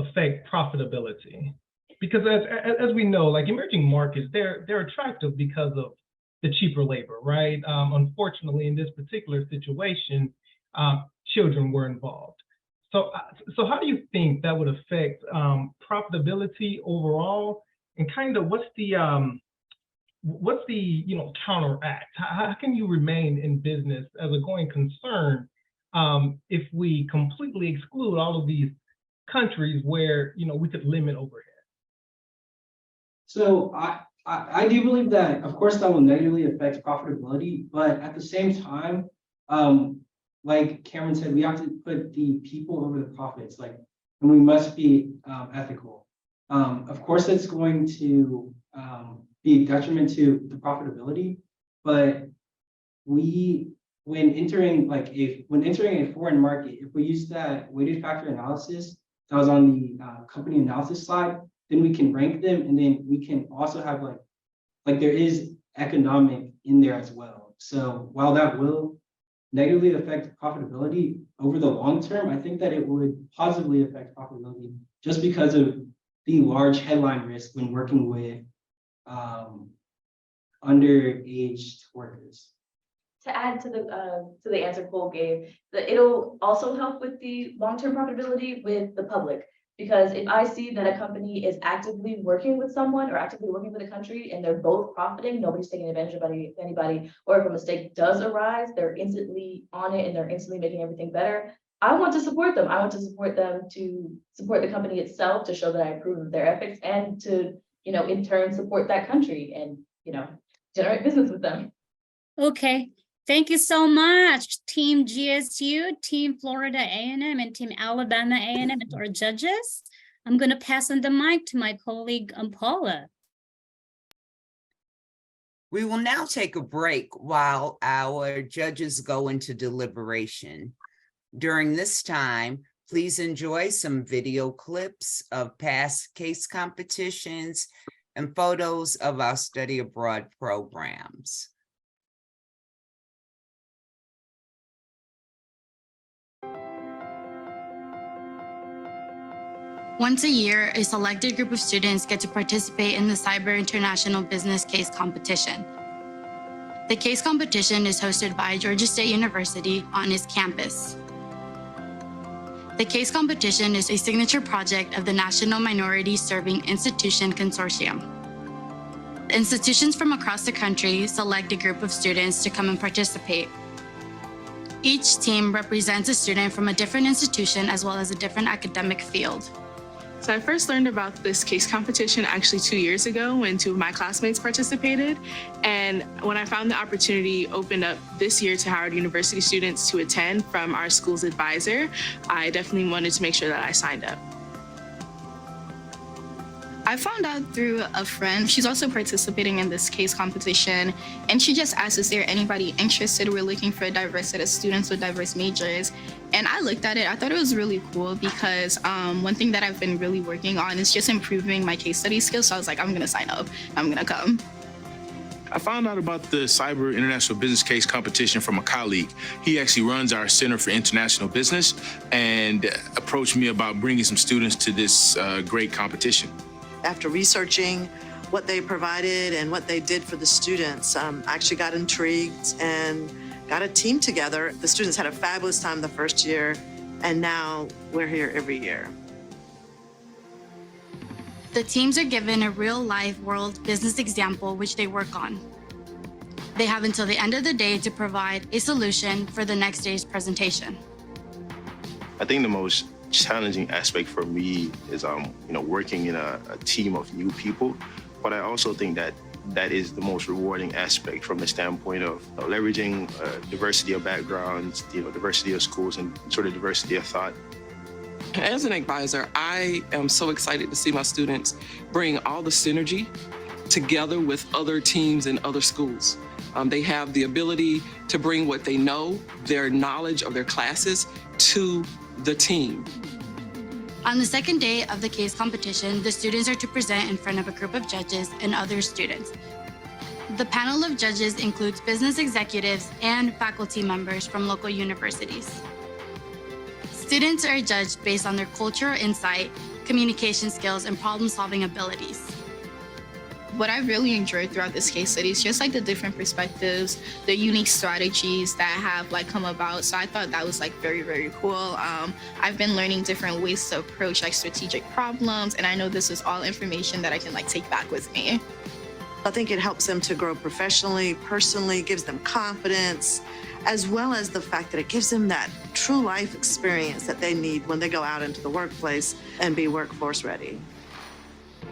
affect profitability? Because as we know, like emerging markets, they're attractive because of the cheaper labor, right? Unfortunately, in this particular situation, children were involved. So how do you think that would affect profitability overall? And kind of what's the counteract? How can you remain in business as a going concern if we completely exclude all of these countries where we could limit overhead? So I do believe that, of course, that will negatively affect profitability, but at the same time, like Cameron said, we have to put the people over the profits, and we must be ethical. Of course, it's going to be a detriment to the profitability, but when entering a foreign market, if we use that weighted factor analysis that was on the company analysis slide, then we can rank them, and then we can also have there is economic in there as well. So while that will negatively affect profitability over the long term, I think that it would positively affect profitability just because of the large headline risk when working with underage workers. To add to the answer Cole gave, it'll also help with the long-term profitability with the public. Because if I see that a company is actively working with someone or actively working with a country and they're both profiting, nobody's taking advantage of anybody, or if a mistake does arise, they're instantly on it and they're instantly making everything better. I want to support them. I want to support them to support the company itself, to show that I approve of their ethics, and to, in turn support that country and, generate business with them. Okay. Thank you so much, Team GSU, Team Florida A&M, and Team Alabama A&M, and our judges. I'm going to pass on the mic to my colleague, Paula. We will now take a break while our judges go into deliberation. During this time, please enjoy some video clips of past case competitions and photos of our study abroad programs. Once a year, a selected group of students get to participate in the CIBER International Business Case Competition. The case competition is hosted by Georgia State University on its campus. The case competition is a signature project of the National Minority Serving Institution Consortium. Institutions from across the country select a group of students to come and participate. Each team represents a student from a different institution as well as a different academic field. So I first learned about this case competition actually 2 years ago when 2 of my classmates participated. And when I found the opportunity opened up this year to Howard University students to attend from our school's advisor, I definitely wanted to make sure that I signed up. I found out through a friend. She's also participating in this case competition, and she just asked, is there anybody interested? We're looking for a diverse set of students with diverse majors. And I looked at it, I thought it was really cool because one thing that I've been really working on is just improving my case study skills. So I was like, I'm gonna sign up, I'm gonna come. I found out about the CIBER International Business Case Competition from a colleague. He actually runs our Center for International Business and approached me about bringing some students to this great competition. After researching what they provided and what they did for the students, I actually got intrigued and got a team together. The students had a fabulous time the first year, and now we're here every year. The teams are given a real-life world business example which they work on. They have until the end of the day to provide a solution for the next day's presentation. I think the most challenging aspect for me is working in a team of new people, but I also think that that is the most rewarding aspect from the standpoint of leveraging diversity of backgrounds, diversity of schools, and sort of diversity of thought. As an advisor, I am so excited to see my students bring all the synergy together with other teams and other schools. They have the ability to bring what they know, their knowledge of their classes, to the team. On the second day of the case competition, the students are to present in front of a group of judges and other students. The panel of judges includes business executives and faculty members from local universities. Students are judged based on their cultural insight, communication skills, and problem-solving abilities. What I really enjoyed throughout this case study is just like the different perspectives, the unique strategies that have like come about. So I thought that was like very, very cool. I've been learning different ways to approach like strategic problems, and I know this is all information that I can like take back with me. I think it helps them to grow professionally, personally, gives them confidence, as well as the fact that it gives them that true life experience that they need when they go out into the workplace and be workforce ready.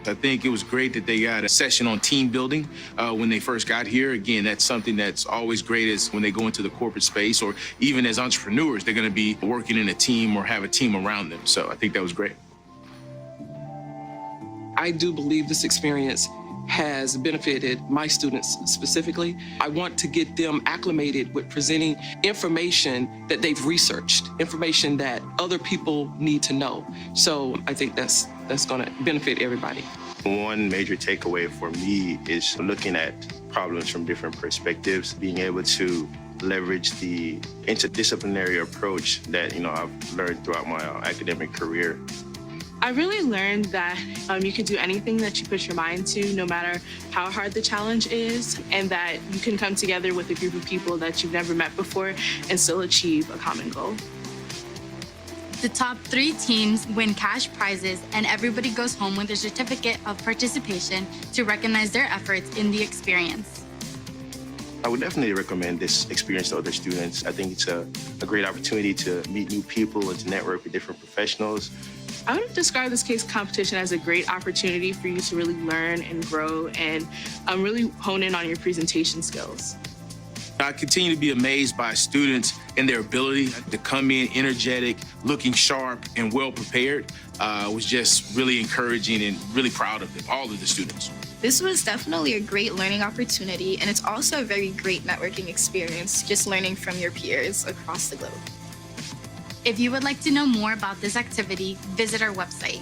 I think it was great that they got a session on team building when they first got here. Again, that's something that's always great is when they go into the corporate space, or even as entrepreneurs, they're going to be working in a team or have a team around them. So I think that was great. I do believe this experience has benefited my students specifically. I want to get them acclimated with presenting information that they've researched, information that other people need to know. So I think that's going to benefit everybody. One major takeaway for me is looking at problems from different perspectives, being able to leverage the interdisciplinary approach that I've learned throughout my academic career. I really learned that you can do anything that you put your mind to, no matter how hard the challenge is, and that you can come together with a group of people that you've never met before and still achieve a common goal. The top 3 teams win cash prizes, and everybody goes home with a certificate of participation to recognize their efforts in the experience. I would definitely recommend this experience to other students. I think it's a great opportunity to meet new people and to network with different professionals. I would describe this case competition as a great opportunity for you to really learn and grow and really hone in on your presentation skills. I continue to be amazed by students and their ability to come in energetic, looking sharp, and well prepared. Was just really encouraging and really proud of them, all of the students. This was definitely a great learning opportunity, and it's also a very great networking experience, just learning from your peers across the globe. If you would like to know more about this activity, visit our website.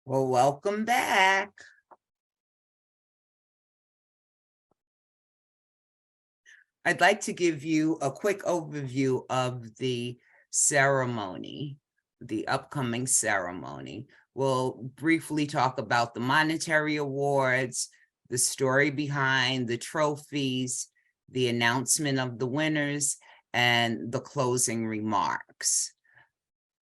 Well, welcome back. I'd like to give you a quick overview of the ceremony, the upcoming ceremony. We'll briefly talk about the monetary awards, the story behind the trophies, the announcement of the winners, and the closing remarks.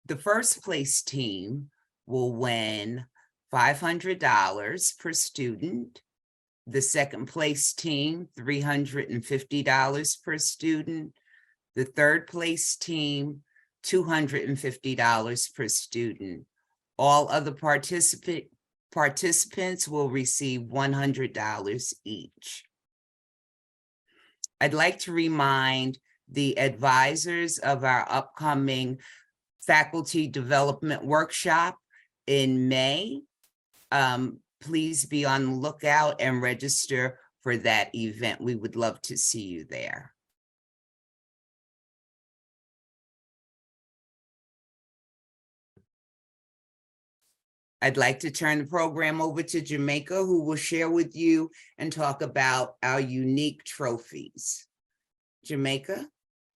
The first place team will win $500 per student. The second place team, $350 per student. The third place team, $250 per student. All other participants will receive $100 each. I'd like to remind the advisors of our upcoming faculty development workshop in May. Please be on the lookout and register for that event. We would love to see you there. I'd like to turn the program over to Jamaica, who will share with you and talk about our unique trophies. Jamaica?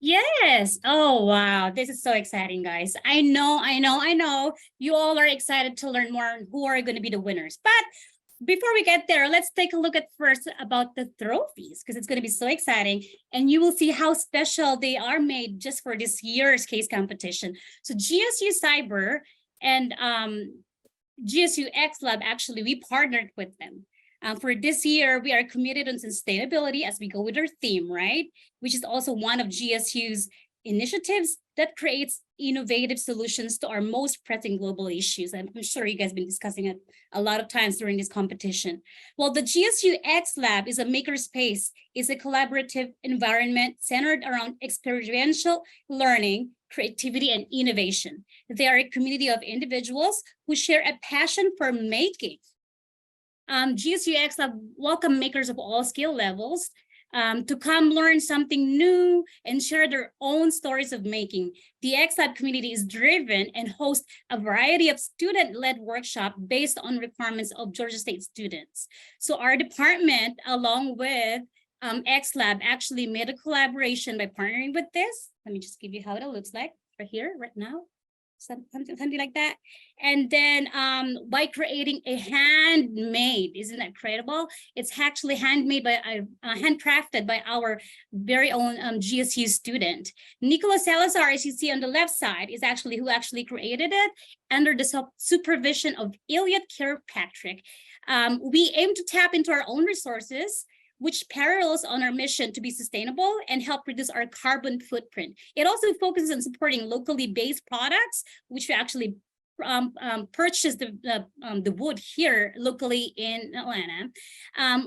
Yes. Oh, wow. This is so exciting, guys. I know. You all are excited to learn more on who are going to be the winners. But before we get there, let's take a look at first about the trophies, because it's going to be so exciting. And you will see how special they are made just for this year's case competition. So GSU-CIBER and GSU-X-Lab, actually, we partnered with them. For this year, we are committed on sustainability as we go with our theme, right? Which is also one of GSU's initiatives that creates innovative solutions to our most pressing global issues. I'm sure you guys have been discussing it a lot of times during this competition. Well, the GSU-X Lab is a makerspace. It's a collaborative environment centered around experiential learning, creativity, and innovation. They are a community of individuals who share a passion for making. GSU-X Lab welcome makers of all skill levels to come learn something new and share their own stories of making. The X-Lab community is driven and hosts a variety of student-led workshops based on requirements of Georgia State students. So our department, along with X-Lab, actually made a collaboration by partnering with this. Let me just give you how it looks like right here, right now. Something like that. And then by creating a handmade, isn't that incredible? It's actually handmade by handcrafted by our very own GSU student. Nicola Salazar, as you see on the left side, is actually who actually created it under the supervision of Elliot Kirkpatrick. We aim to tap into our own resources, which parallels on our mission to be sustainable and help reduce our carbon footprint. It also focuses on supporting locally based products, which we actually purchase the wood here locally in Atlanta,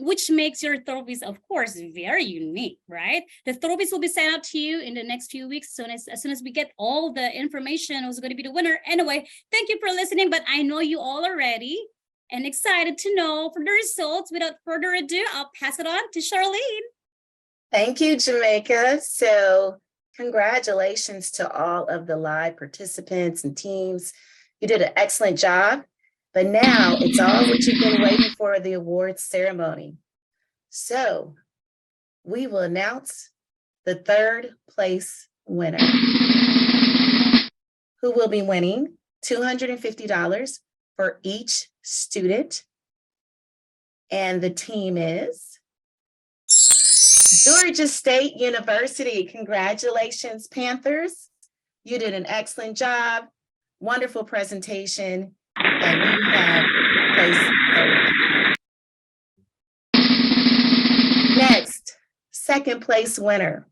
which makes your trophies, of course, very unique, right? The trophies will be sent out to you in the next few weeks. As soon as we get all the information, who's going to be the winner. Anyway, thank you for listening, but I know you all are ready and excited to know for the results. Without further ado, I'll pass it on to Charlene. Thank you, Jamaica. So congratulations to all of the live participants and teams. You did an excellent job, but now it's all what you've been waiting for, the awards ceremony. So we will announce the third place winner, who will be winning $250 for each student. And the team is Georgia State University. Congratulations, Panthers. You did an excellent job. Wonderful presentation. And you have placed third. Next, second place winner,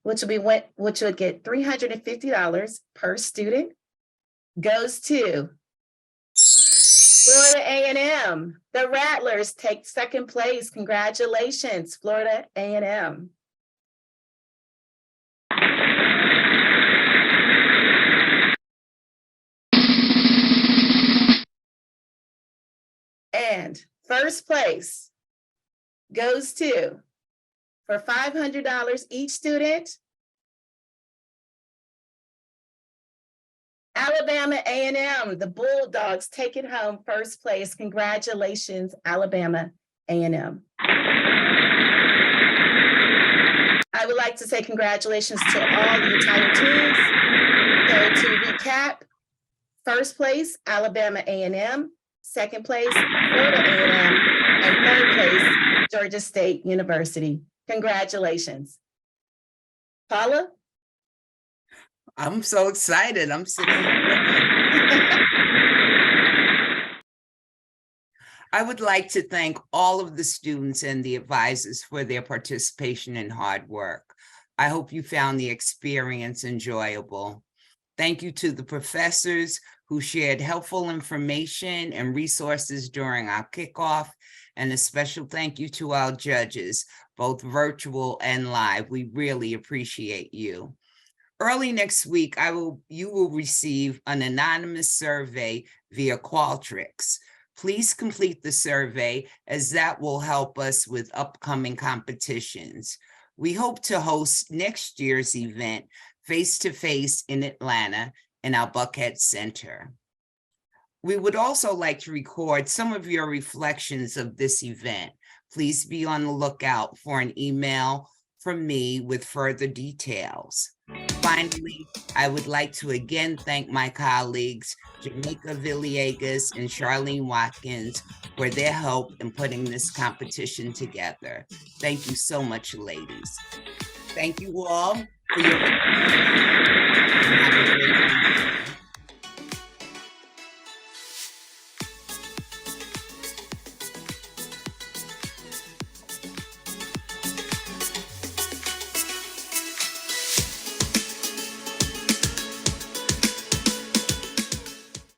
which would get $350 per student, goes to Florida A&M. The Rattlers take second place. Congratulations, Florida A&M. And first place goes to, for $500 each student, Alabama A&M, the Bulldogs take it home first place. Congratulations, Alabama A&M. I would like to say congratulations to all the entire teams. So to recap, first place, Alabama A&M, second place, Florida A&M, and third place, Georgia State University. Congratulations. Paula? I'm so excited. I'm sitting here looking. I would like to thank all of the students and the advisors for their participation and hard work. I hope you found the experience enjoyable. Thank you to the professors who shared helpful information and resources during our kickoff, and a special thank you to our judges, both virtual and live. We really appreciate you. Early next week, you will receive an anonymous survey via Qualtrics. Please complete the survey, as that will help us with upcoming competitions. We hope to host next year's event face-to-face in Atlanta in our Buckhead Center. We would also like to record some of your reflections of this event. Please be on the lookout for an email from me with further details. Finally, I would like to again thank my colleagues, Jamaica Villegas and Charlene Watkins, for their help in putting this competition together. Thank you so much, ladies. Thank you all for your. Have a great evening.